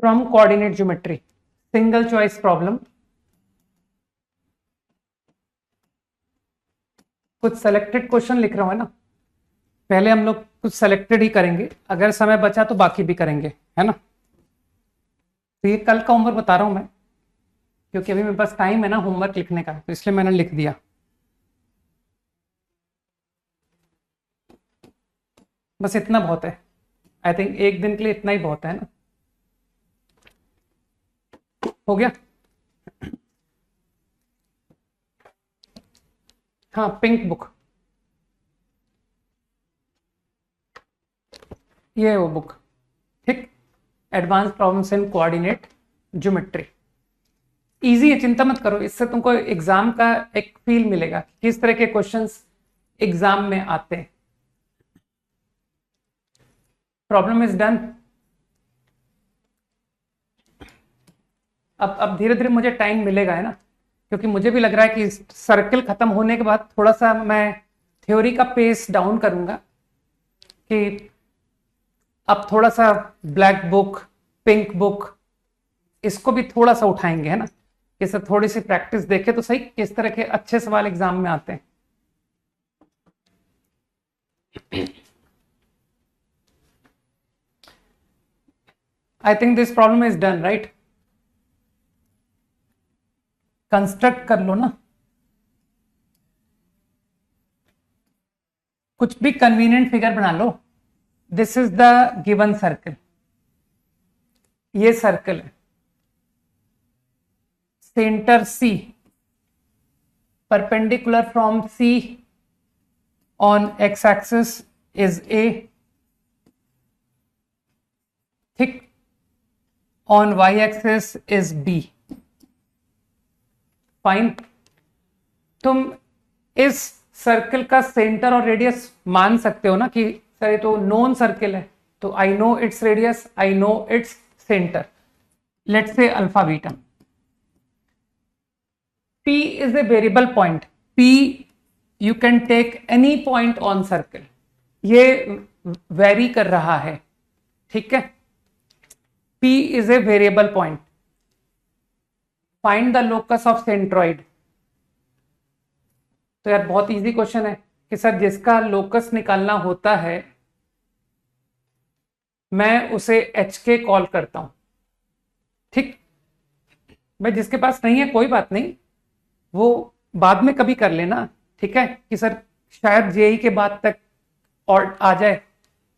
from coordinate geometry, single choice problem. कुछ सेलेक्टेड क्वेश्चन लिख रहा हूं, है ना। पहले हम लोग कुछ सेलेक्टेड ही करेंगे, अगर समय बचा तो बाकी भी करेंगे, है ना। तो ये कल का होमवर्क बता रहा हूं मैं, क्योंकि अभी मेरे पास टाइम है ना होमवर्क लिखने का, तो इसलिए मैंने लिख दिया। बस इतना बहुत है, आई थिंक एक दिन के लिए इतना ही बहुत है ना। हो गया। हाँ, पिंक बुक, ये है वो बुक, ठीक। Advance problems in coordinate geometry, easy है, चिंता मत करो। इससे तुमको एग्जाम का एक फील मिलेगा कि किस तरह के क्वेश्चंस एग्जाम में आते हैं। Problem is done. अब धीरे धीरे मुझे टाइम मिलेगा, है ना, क्योंकि मुझे भी लग रहा है कि सर्कल खत्म होने के बाद थोड़ा सा मैं थ्योरी का पेस डाउन करूंगा, कि अब थोड़ा सा ब्लैक बुक, पिंक बुक, इसको भी थोड़ा सा उठाएंगे, है ना। इससे थोड़ी सी प्रैक्टिस देखे तो सही किस तरह के अच्छे सवाल एग्जाम में आते हैं। I think this problem is done, right. Construct कर लो ना, कुछ भी कन्वीनियंट फिगर बना लो। This is the given circle, ये सर्कल है, centre C, perpendicular from C on X axis is A, ठीक, on Y axis is B. Fine. तुम इस सर्कल का सेंटर और रेडियस मान सकते हो ना, कि सर ये तो नोन सर्कल है, तो I know its radius, I know its centre, let's say alpha beta. P is a variable point. P you can take any point on circle. ये वेरी कर रहा है, ठीक है। P is a variable point. Find the locus of centroid. तो यार बहुत easy question है कि सर जिसका लोकस निकालना होता है मैं उसे एच के कॉल करता हूं, ठीक। भाई जिसके पास नहीं है कोई बात नहीं, वो बाद में कभी कर लेना, ठीक है, कि सर शायद जेई के बाद तक और आ जाए,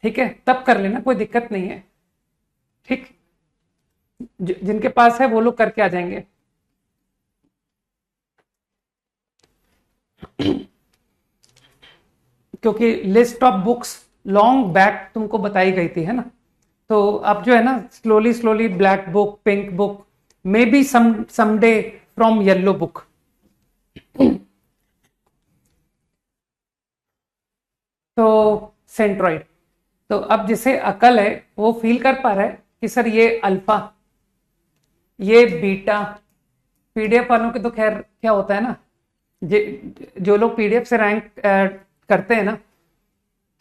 ठीक है, तब कर लेना, कोई दिक्कत नहीं है, ठीक। जिनके पास है वो लोग करके आ जाएंगे। क्योंकि list of books long back तुमको बताई गई थी, है ना। तो अब जो है ना slowly slowly black book, pink book, may be someday from yellow book. तो सेंट्रॉइड, तो अब जिसे अकल है वो फील कर पा रहा है कि सर ये अल्फा, ये बीटा। पीडीएफ वालों के तो खैर क्या होता है ना, जो लोग पीडीएफ से रैंक करते हैं ना,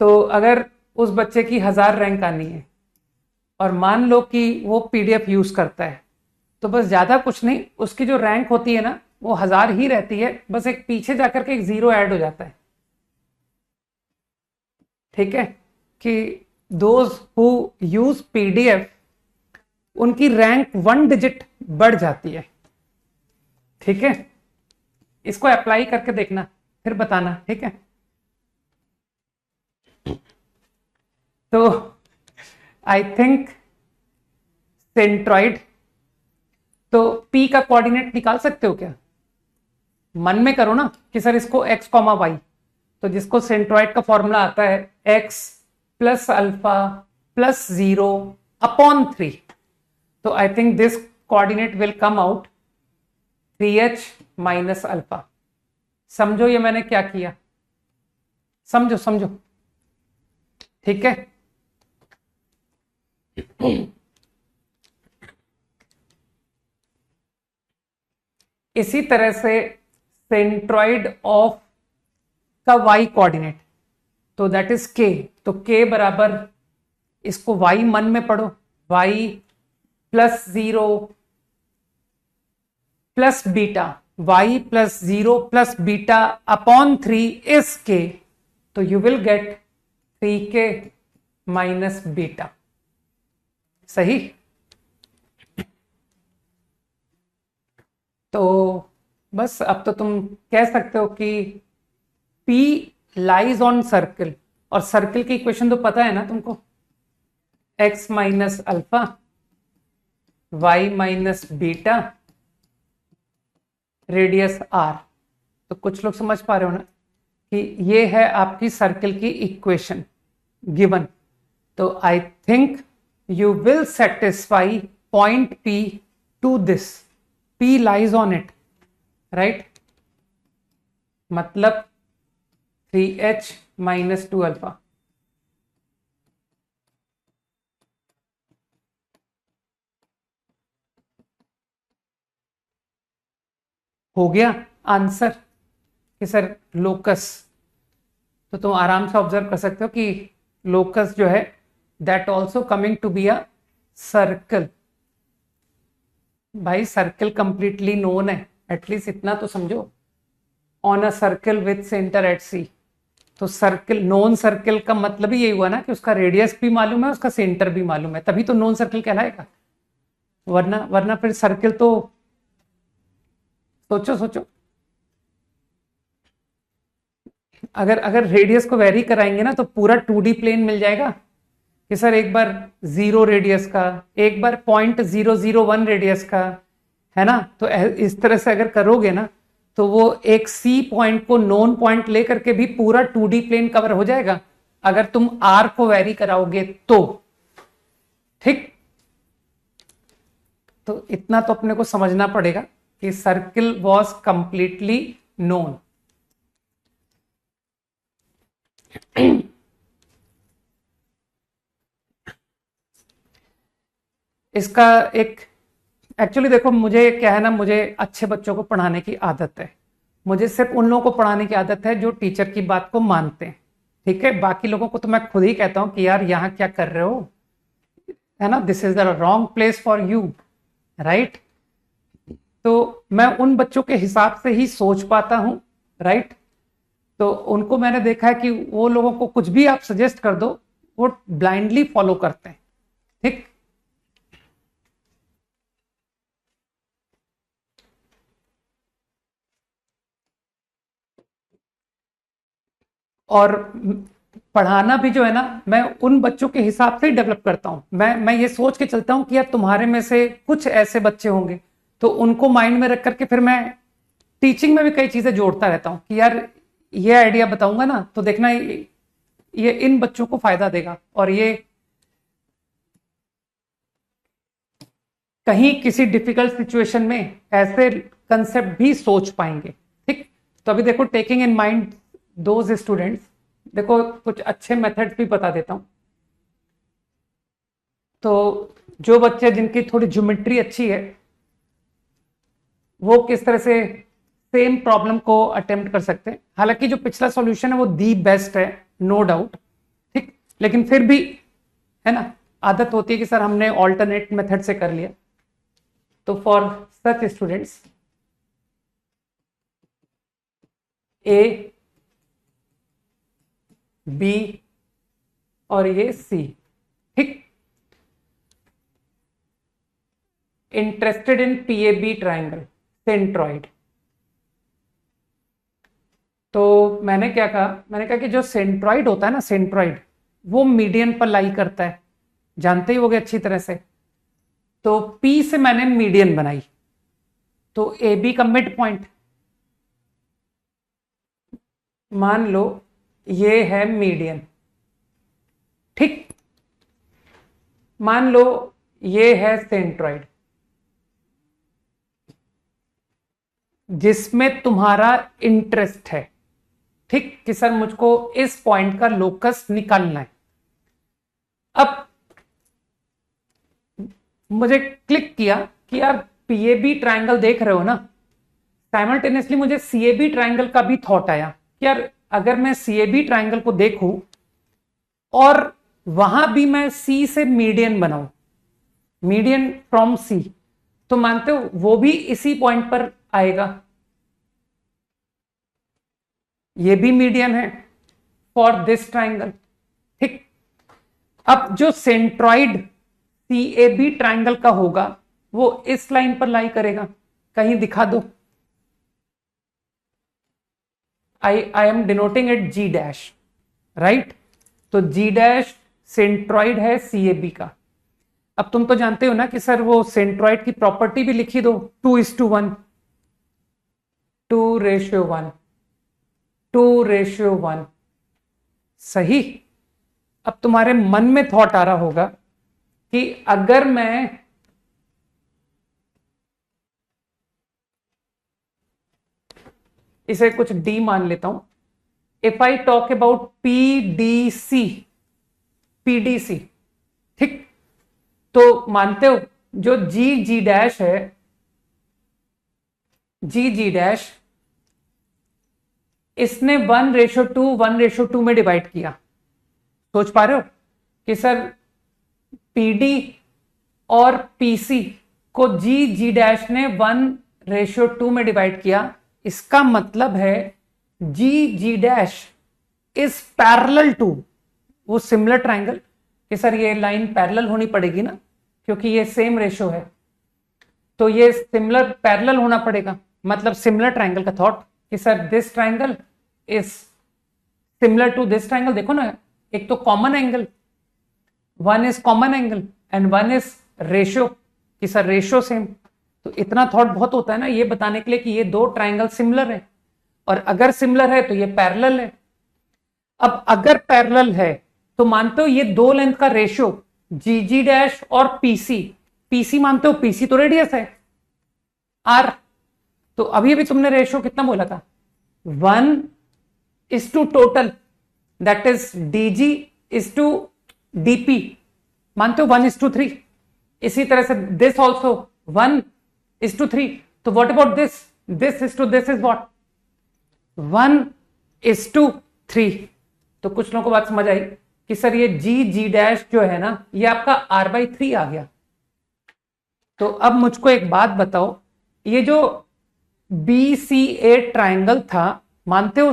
तो अगर उस बच्चे की 1000 रैंक आनी है और मान लो कि वो पीडीएफ यूज करता है, तो बस ज्यादा कुछ नहीं, उसकी जो रैंक होती है ना वो 1000 ही रहती है, बस एक पीछे जाकर के एक 0 ऐड हो जाता है, ठीक है। कि दोज हु यूज पीडीएफ उनकी रैंक 1 डिजिट बढ़ जाती है, ठीक है। इसको अप्लाई करके देखना फिर बताना, ठीक है। तो आई थिंक सेंट्रॉइड, तो P का कोऑर्डिनेट निकाल सकते हो क्या, मन में करो ना कि सर इसको x, y, तो जिसको सेंट्रॉइड का फॉर्मूला आता है x plus alpha plus 0 upon 3, तो I think this coordinate will come out 3h minus alpha. समझो ये मैंने क्या किया, समझो समझो, ठीक है। इसी तरह से सेंट्रॉइड ऑफ का y कोऑर्डिनेट, तो दैट इज k, तो k बराबर, इसको y मन में पढ़ो, y plus 0 plus beta, y plus 0 plus beta upon 3 is k, तो you will gate 3k minus beta. सही। तो बस अब तो तुम कह सकते हो कि P लाइज ऑन सर्कल, और सर्कल की इक्वेशन तो पता है ना तुमको, x minus alpha y minus beta radius r। तो कुछ लोग समझ पा रहे हो ना कि ये है आपकी सर्कल की इक्वेशन गिवन। तो I think you will satisfy point P to this, P lies on it, right. मतलब 3h माइनस 2 अल्फा। हो गया आंसर कि सर लोकस। तो तुम आराम से ऑब्जर्व कर सकते हो कि लोकस जो है that also coming to be a circle. भाई सर्कल कंप्लीटली नोन है, एटलीस्ट इतना तो समझो, on a circle with centre at C. तो सर्कल, नोन सर्कल का मतलब ही यही हुआ ना कि उसका रेडियस भी मालूम है, उसका सेंटर भी मालूम है, तभी तो नोन सर्कल कहलाएगा। वरना फिर सर्कल तो सोचो सोचो, अगर रेडियस को वेरी कराएंगे ना तो पूरा 2D प्लेन मिल जाएगा कि सर एक बार 0 रेडियस का, एक बार 0.001 रेडियस का, है ना। तो इस तरह से अगर करोगे ना तो वो एक सी पॉइंट को नोन पॉइंट लेकर के भी पूरा 2D प्लेन कवर हो जाएगा, अगर तुम आर को वेरी कराओगे तो। ठीक, तो इतना तो अपने को समझना पड़ेगा कि सर्किल वॉज कंप्लीटली नोन। इसका एक एक्चुअली देखो, मुझे क्या है ना, मुझे अच्छे बच्चों को पढ़ाने की आदत है। मुझे सिर्फ उन लोगों को पढ़ाने की आदत है जो टीचर की बात को मानते हैं। ठीक है, बाकी लोगों को तो मैं खुद ही कहता हूं कि यार यहां क्या कर रहे हो, है ना, this is the wrong place for you, right. तो मैं उन बच्चों के हिसाब से ही सोच पाता हूं, राइट। तो उनको मैंने देखा है कि वो लोगों को कुछ भी आप सजेस्ट कर दो वो ब्लाइंडली फॉलो करते हैं। ठीक, और पढ़ाना भी जो है ना, मैं उन बच्चों के हिसाब से ही डेवलप करता हूं। मैं ये सोच के चलता हूं कि यार तुम्हारे में से कुछ ऐसे बच्चे होंगे, तो उनको माइंड में रख करके फिर मैं टीचिंग में भी कई चीजें जोड़ता रहता हूं कि यार ये आइडिया बताऊंगा ना तो देखना ये इन बच्चों को फायदा देगा, और ये कहीं किसी डिफिकल्ट सिचुएशन में ऐसे कंसेप्ट भी सोच पाएंगे। ठीक, तो अभी देखो, taking in mind those students, देखो कुछ अच्छे मेथड्स भी बता देता हूं। तो जो बच्चे जिनकी थोड़ी ज्योमेट्री अच्छी है वो किस तरह से सेम प्रॉब्लम को अटेम्प्ट कर सकते हैं। हालांकि जो पिछला सॉल्यूशन है वो दी बेस्ट है, नो डाउट। ठीक, लेकिन फिर भी है ना, आदत होती है कि सर हमने ऑल्टरनेट मेथड से कर लिया। तो for such students, A, B और ये सी, ठीक, interested in PAB triangle centroid. तो मैंने क्या कहा, मैंने कहा कि जो सेंट्रॉइड होता है ना, सेंट्रॉइड वो मीडियन पर लाई करता है, जानते ही होगे अच्छी तरह से। तो पी से मैंने मीडियन बनाई, तो ए बी का मिड पॉइंट मान लो ये है मीडियन। ठीक, मान लो ये है सेंट्रॉइड जिसमें तुम्हारा इंटरेस्ट है। ठीक, कि सर मुझको इस पॉइंट का लोकस निकालना है। अब मुझे क्लिक किया कि यार पीएबी ट्रायंगल देख रहे हो ना, साइमल्टेनियसली मुझे सीएबी ट्रायंगल का भी थॉट आया कि यार अगर मैं सीएबी ट्रायंगल को देखूं और वहां भी मैं सी से मीडियन बनाऊं, मीडियन फ्रॉम सी, तो मानते हो वो भी इसी पॉइंट पर आएगा, ये भी मीडियन है फॉर दिस ट्राइंगल। ठीक, अब जो सेंट्रॉइड CAB ट्राइंगल का होगा वो इस लाइन पर लाई करेगा, कहीं दिखा दो। आई am denoting it G dash, right. तो G डैश सेंट्रॉइड है CAB का। अब तुम तो जानते हो ना कि सर वो सेंट्रॉइड की प्रॉपर्टी भी लिखी दो, 2:1, 2:1, 2:1। सही। अब तुम्हारे मन में थॉट आ रहा होगा कि अगर मैं इसे कुछ D मान लेता हूं, if I talk about PDC, PDC, ठीक, तो मानते हो जो G डैश है, G डैश, इसने 1:2, 1:2 में डिवाइड किया। सोच पा रहे हो कि सर PD और PC को G डैश ने 1:2 में डिवाइड किया। इसका मतलब है G dash is parallel to वो सिमिलर ट्राइंगल, कि सर ये लाइन पैरेलल होनी पड़ेगी ना, क्योंकि ये सेम रेशो है, तो ये सिमिलर पैरेलल होना पड़ेगा, मतलब सिमिलर ट्राइंगल का थॉट कि sir this triangle is similar to this triangle. देखो ना, एक तो common angle, one is common angle and one is ratio, कि सर रेशो सेम। तो इतना थॉट बहुत होता है ना ये बताने के लिए कि ये दो ट्राइंगल सिमिलर है, और अगर सिमिलर है तो ये पैरेलल है। अब अगर पैरेलल है तो मानते हो ये दो लेंथ का रेशियो G डैश और PC मानते हो, PC तो रेडियस है R, तो अभी तुमने रेशियो कितना बोला था, 1:, टोटल, दैट इज DG:DP, मानते हो 1:3। इसी तरह से दिस ऑल्सो 1:3। तो what about this, this is what, 1:3। तो कुछ लोगों को बात समझ आई कि सर ये G डैश जो है ना, ये आपका R/3 आ गया। तो अब मुझको एक बात बताओ, ये जो BCA ट्राइंगल था, मानते हो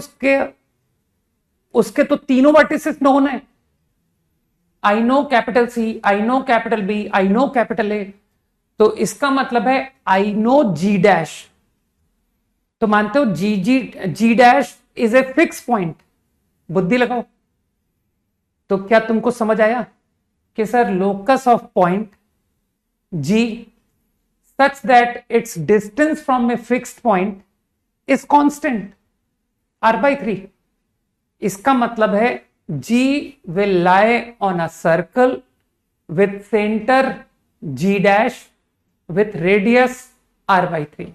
उसके तो तीनों वर्टिसेस नोन है। I know capital C, I know capital B, I know capital A, तो इसका मतलब है आई नो G डैश। तो मानते हो G dash is a fix point. बुद्धि लगाओ। तो क्या तुमको समझ आया कि sir locus of point G such that its distance from a fixed point is constant R/3। इसका मतलब है G will lie on a circle with center G dash with radius R/3।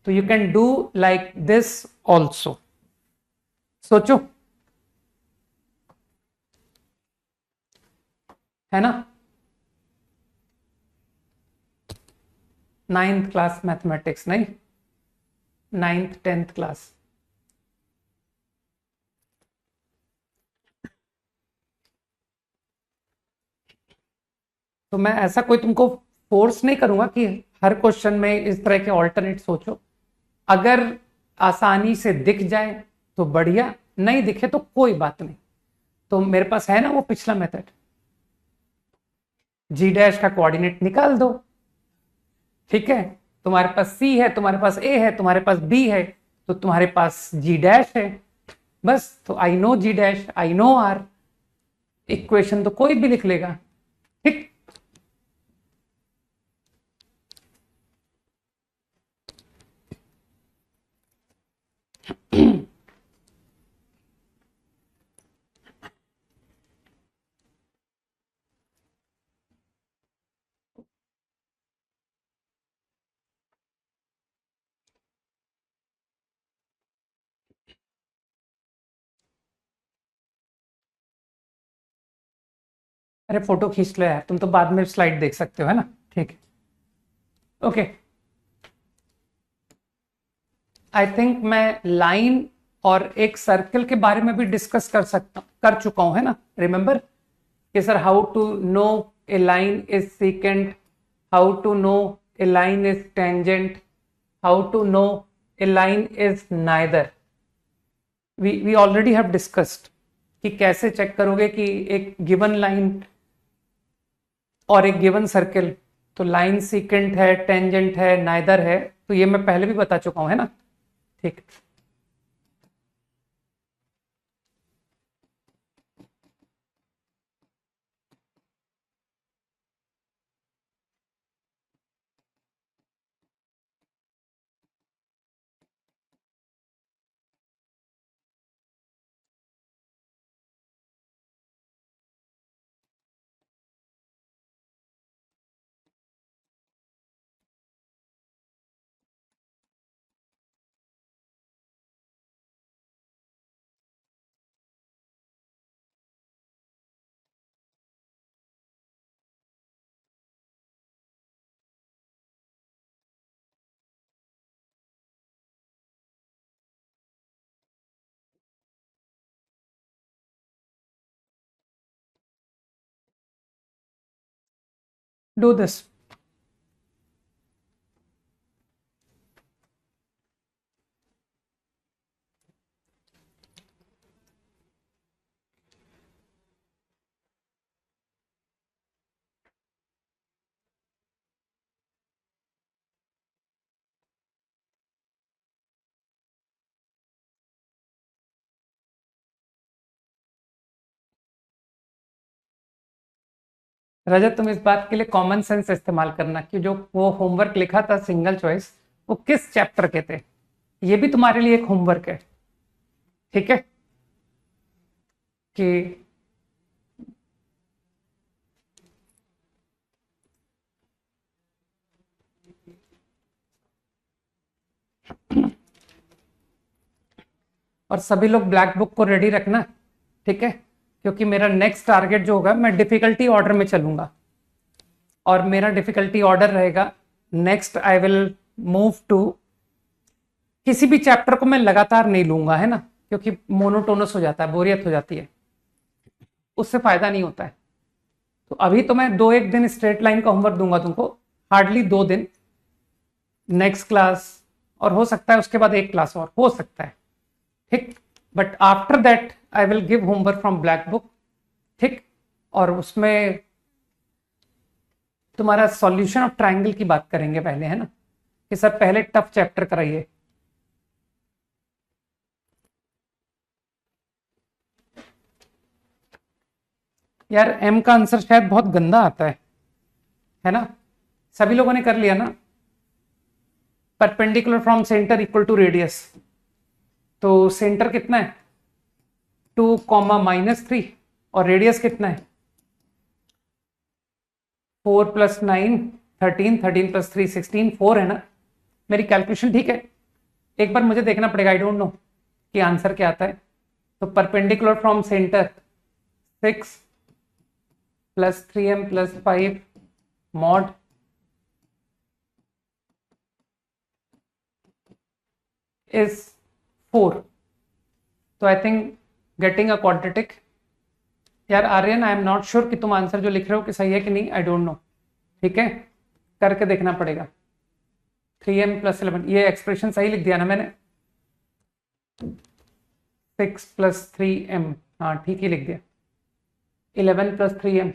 तो you can do like this also। सोचो, है ना, 9th class mathematics, नहीं 9th 10th class. तो मैं ऐसा कोई तुमको फोर्स नहीं करूंगा कि हर क्वेश्चन में इस तरह के ऑल्टरनेट सोचो। अगर आसानी से दिख जाए तो बढ़िया, नहीं दिखे तो कोई बात नहीं। तो मेरे पास है ना वो पिछला मेथड, G डैश का कोऑर्डिनेट निकाल दो, ठीक है। तुम्हारे पास C है, तुम्हारे पास A है, तुम्हारे पास B है, तो तुम्हारे पास G डैश है, बस। तो I know G dash, I know R, equation तो कोई भी लिख लेगा, ठीक। अरे फोटो खींच लो यार, तुम तो बाद में स्लाइड देख सकते हो, है ना, ठीक है, ओके। आई थिंक मैं लाइन और एक सर्कल के बारे में भी डिस्कस कर चुका हूं, है ना। रिमेंबर कि sir how to know a line is secant how to know a line is tangent, how to know a line is neither. We already have discussed कि कैसे चेक करोगे कि एक गिवन लाइन और एक गिवन सर्किल, तो line secant है, tangent है, नाइदर है, तो ये मैं पहले भी बता चुका हूं, है ना? ठीक। Do this. रजत, तुम इस बात के लिए कॉमन सेंस इस्तेमाल करना कि जो वो होमवर्क लिखा था सिंगल चॉइस, वो किस चैप्टर के थे, ये भी तुम्हारे लिए एक होमवर्क है, ठीक है? कि और सभी लोग ब्लैक बुक को रेडी रखना, ठीक है? क्योंकि मेरा नेक्स्ट टारगेट जो होगा, मैं डिफिकल्टी ऑर्डर में चलूंगा, और मेरा डिफिकल्टी ऑर्डर रहेगा, next I will move to, किसी भी चैप्टर को मैं लगातार नहीं लूंगा, है ना? क्योंकि मोनोटोनस हो जाता है, बोरियत हो जाती है, उससे फायदा नहीं होता है। तो अभी तो मैं 2-1 दिन स्ट्रेट लाइन का होमवर्क दूंगा तुमको, हार्डली 2 दिन, नेक्स्ट क्लास, और हो सकता है उसके बाद एक क्लास और हो सकता है, ठीक? But after that I will give homework from black book, ठीक? और उसमें तुम्हारा सॉल्यूशन ऑफ ट्राइंगल की बात करेंगे पहले, है ना? कि सर पहले टफ चैप्टर कराइए। यार एम का आंसर शायद बहुत गंदा आता है ना? सभी लोगों ने कर लिया ना? Perpendicular from centre equal to radius, तो सेंटर कितना है? 2, -3, और रेडियस कितना है? 4 + 9 13, 13 + 3 16, 4 है ना? मेरी कैलकुलेशन ठीक है? एक बार मुझे देखना पड़ेगा, आई डोंट नो कि आंसर क्या आता है। तो perpendicular from centre 6 + 3m + 5 mod is 4, तो I think getting a quadratic. यार Aryan, I am not sure कि तुम आंसर जो लिख रहे हो कि सही है कि नहीं, आई डोंट नो, ठीक है? करके देखना पड़ेगा। 3m + 11, ये एक्सप्रेशन सही लिख दिया ना मैंने? 6 + 3m, हाँ ठीक ही लिख दिया। 11 + 3m,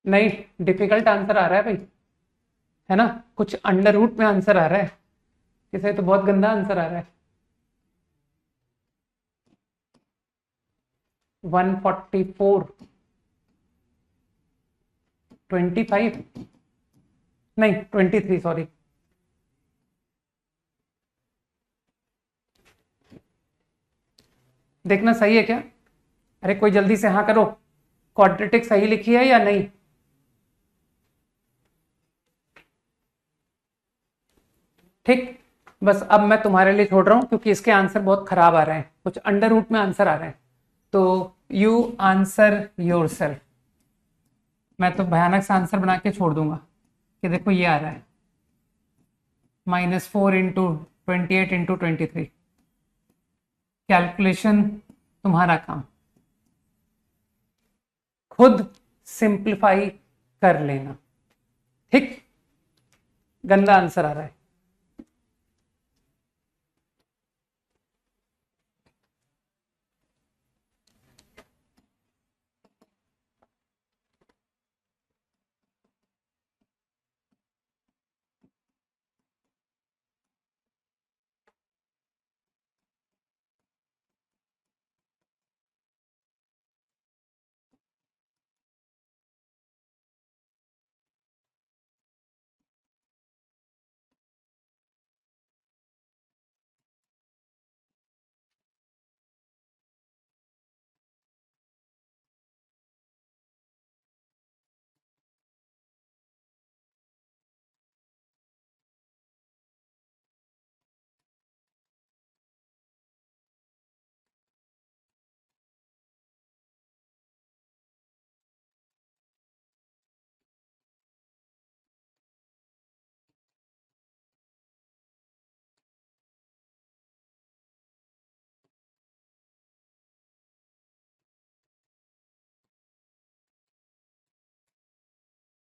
नहीं डिफिकल्ट आंसर आ रहा है भाई, है ना? कुछ अंडर रूट में आंसर आ रहा है, किसे तो बहुत गंदा आंसर आ रहा है। 144, 25, नहीं 23, सॉरी। देखना सही है क्या? अरे कोई जल्दी से हाँ करो, क्वाड्रेटिक सही लिखी है या नहीं? ठीक, बस अब मैं तुम्हारे लिए छोड़ रहा हूं, क्योंकि इसके आंसर बहुत खराब आ रहे हैं, कुछ अंडर रूट में आंसर आ रहे हैं, तो यू आंसर योरसेल्फ। मैं तो भयानक सा आंसर बना के छोड़ दूंगा कि देखो ये आ रहा है, -4 इंटू 28 इंटू 23। कैलकुलेशन तुम्हारा काम, खुद सिंप्लीफाई कर लेना। ठीक, गंदा आंसर आ रहा है।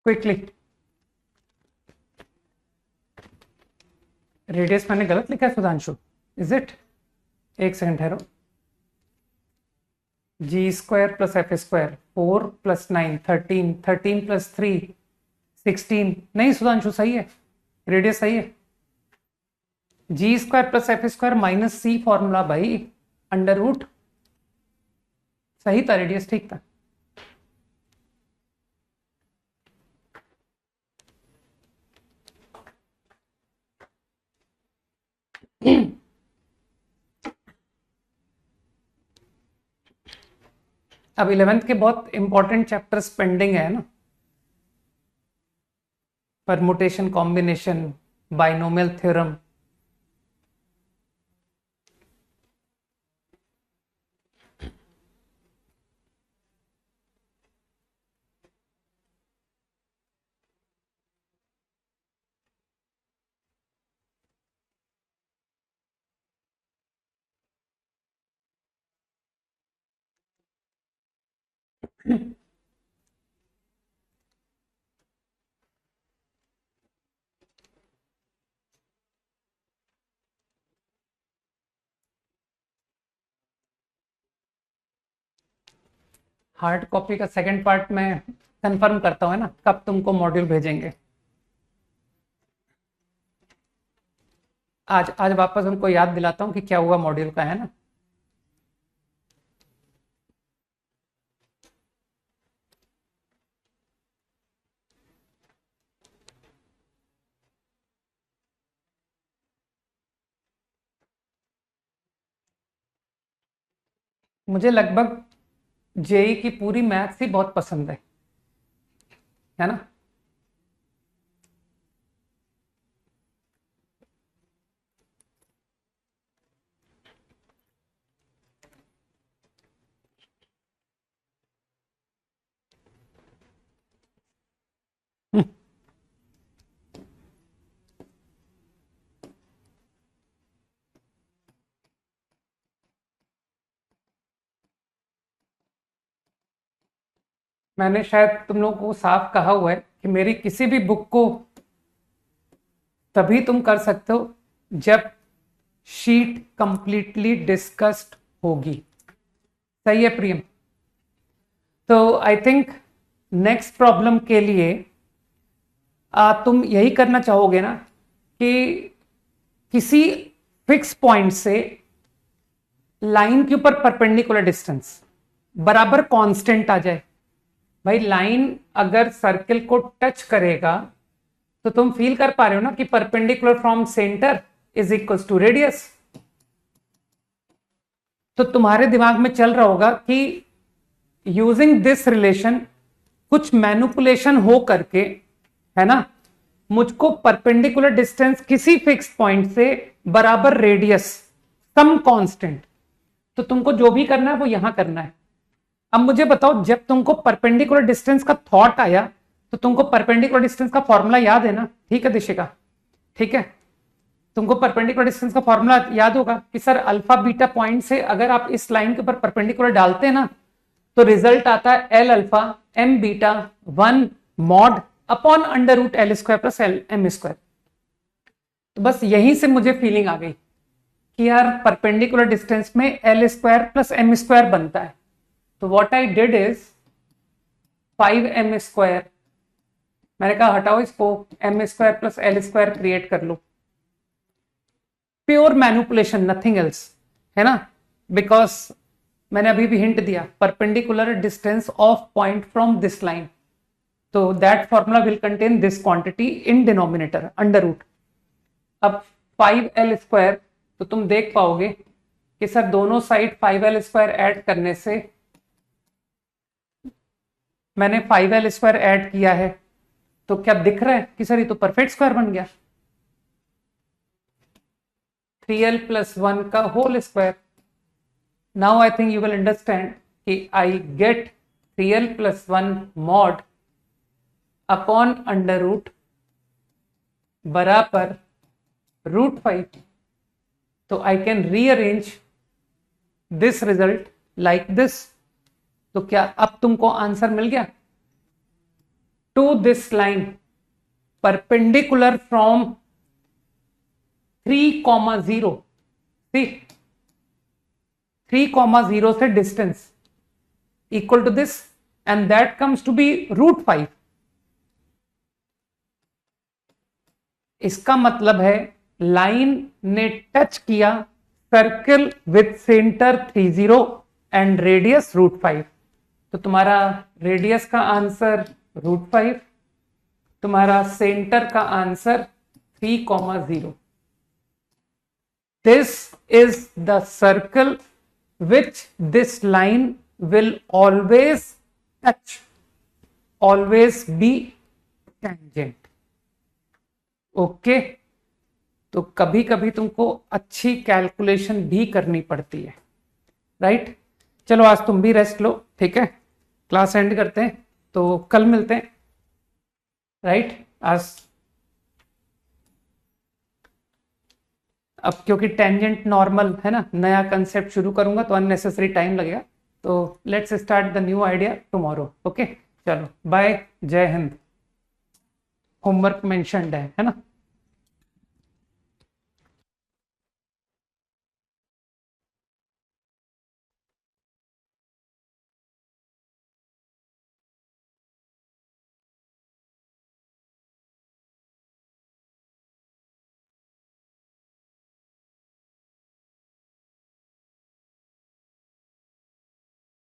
क्विकली, रेडियस मैंने गलत लिखा है सुधांशु, इज इट? एक सेकंड ठहरो। G square plus F square 4 plus 9 13, 13 plus 3 16। नहीं सुधांशु, सही है, रेडियस सही है। G square plus F square minus C formula भाई, अंडर रूट, सही था, रेडियस ठीक था। अब 11th के बहुत इंपॉर्टेंट चैप्टर्स पेंडिंग है ना, permutation, combination, binomial theorem. Hard copy का सेकंड पार्ट में कंफर्म करता हूँ, है ना, कब तुमको मॉड्यूल भेजेंगे। आज आज वापस उनको याद दिलाता हूँ कि क्या हुआ मॉड्यूल का, है ना। मुझे लगभग जेई की पूरी मैथ्स ही बहुत पसंद है ना। मैंने शायद तुम लोगों को साफ कहा हुआ है कि मेरी किसी भी बुक को तभी तुम कर सकते हो जब शीट कंप्लीटली डिस्कस्ड होगी। सही है प्रियम? तो आई थिंक नेक्स्ट प्रॉब्लम के लिए तुम यही करना चाहोगे ना कि किसी फिक्स पॉइंट से लाइन के ऊपर परपेंडिकुलर डिस्टेंस बराबर कांस्टेंट आ जाए। भाई लाइन अगर सर्किल को टच करेगा तो तुम फील कर पा रहे हो ना कि perpendicular from centre is equal to radius. तो तुम्हारे दिमाग में चल रहा होगा कि यूजिंग दिस रिलेशन कुछ मैनिपुलेशन हो करके, है ना, मुझको परपेंडिकुलर डिस्टेंस किसी फिक्स पॉइंट से बराबर रेडियस सम कांस्टेंट, तो तुमको जो भी करना है वो यहां करना है। अब मुझे बताओ, जब तुमको परपेंडिकुलर डिस्टेंस का थॉट आया तो तुमको परपेंडिकुलर डिस्टेंस का फॉर्मूला याद है ना? ठीक है दिशिका, ठीक है। तुमको परपेंडिकुलर डिस्टेंस का फॉर्मूला याद होगा कि सर अल्फा बीटा पॉइंट से अगर आप इस लाइन के ऊपर परपेंडिकुलर डालते हैं ना तो रिजल्ट आता है L alpha M beta 1 mod upon under root L square plus L M square. तो बस यहीं से मुझे फीलिंग आ गई कि यार परपेंडिकुलर डिस्टेंस में L square plus M square बनता है। तो what I did is 5m square, मैंने कहा हटाओ इसको, M square plus L square create कर लो। प्योर मैनिपुलेशन, नथिंग एल्स, है ना, बिकॉज मैंने अभी भी हिंट दिया perpendicular distance of point from this line, तो that formula will contain this quantity in denominator under root. अब 5l स्क्वायर, तो तुम देख पाओगे कि सर दोनों साइड 5l स्क्वायर ऐड करने से, मैंने 5l स्क्वायर ऐड किया है तो क्या दिख रहा है कि सर ये तो परफेक्ट स्क्वायर बन गया, 3l प्लस 1 का whole square. Now I think you will understand कि I get 3l plus 1 mod upon under root बराबर रूट 5। तो I can rearrange this result like this. तो क्या अब तुमको आंसर मिल गया? To this line perpendicular from 3,0, C 3,0 से distance equal to this and that comes to be root 5। इसका मतलब है लाइन ने टच किया circle with centre 30 and radius root 5। तो तुम्हारा रेडियस का आंसर रूट 5, तुम्हारा सेंटर का answer 3,0। This is the circle which this line will always touch, always be tangent. Okay, तो कभी कभी तुमको अच्छी कैलकुलेशन भी करनी पड़ती है, राइट। चलो आज तुम भी रेस्ट लो, ठीक है, क्लास एंड करते हैं, तो कल मिलते हैं, राइट। आज अब क्योंकि टेंजेंट नॉर्मल है ना, नया कंसेप्ट शुरू करूंगा तो अननेसेसरी टाइम लगेगा, तो let's start the new idea tomorrow. Okay, चलो बाय, जय हिंद। होमवर्क मेंशन्ड है ना।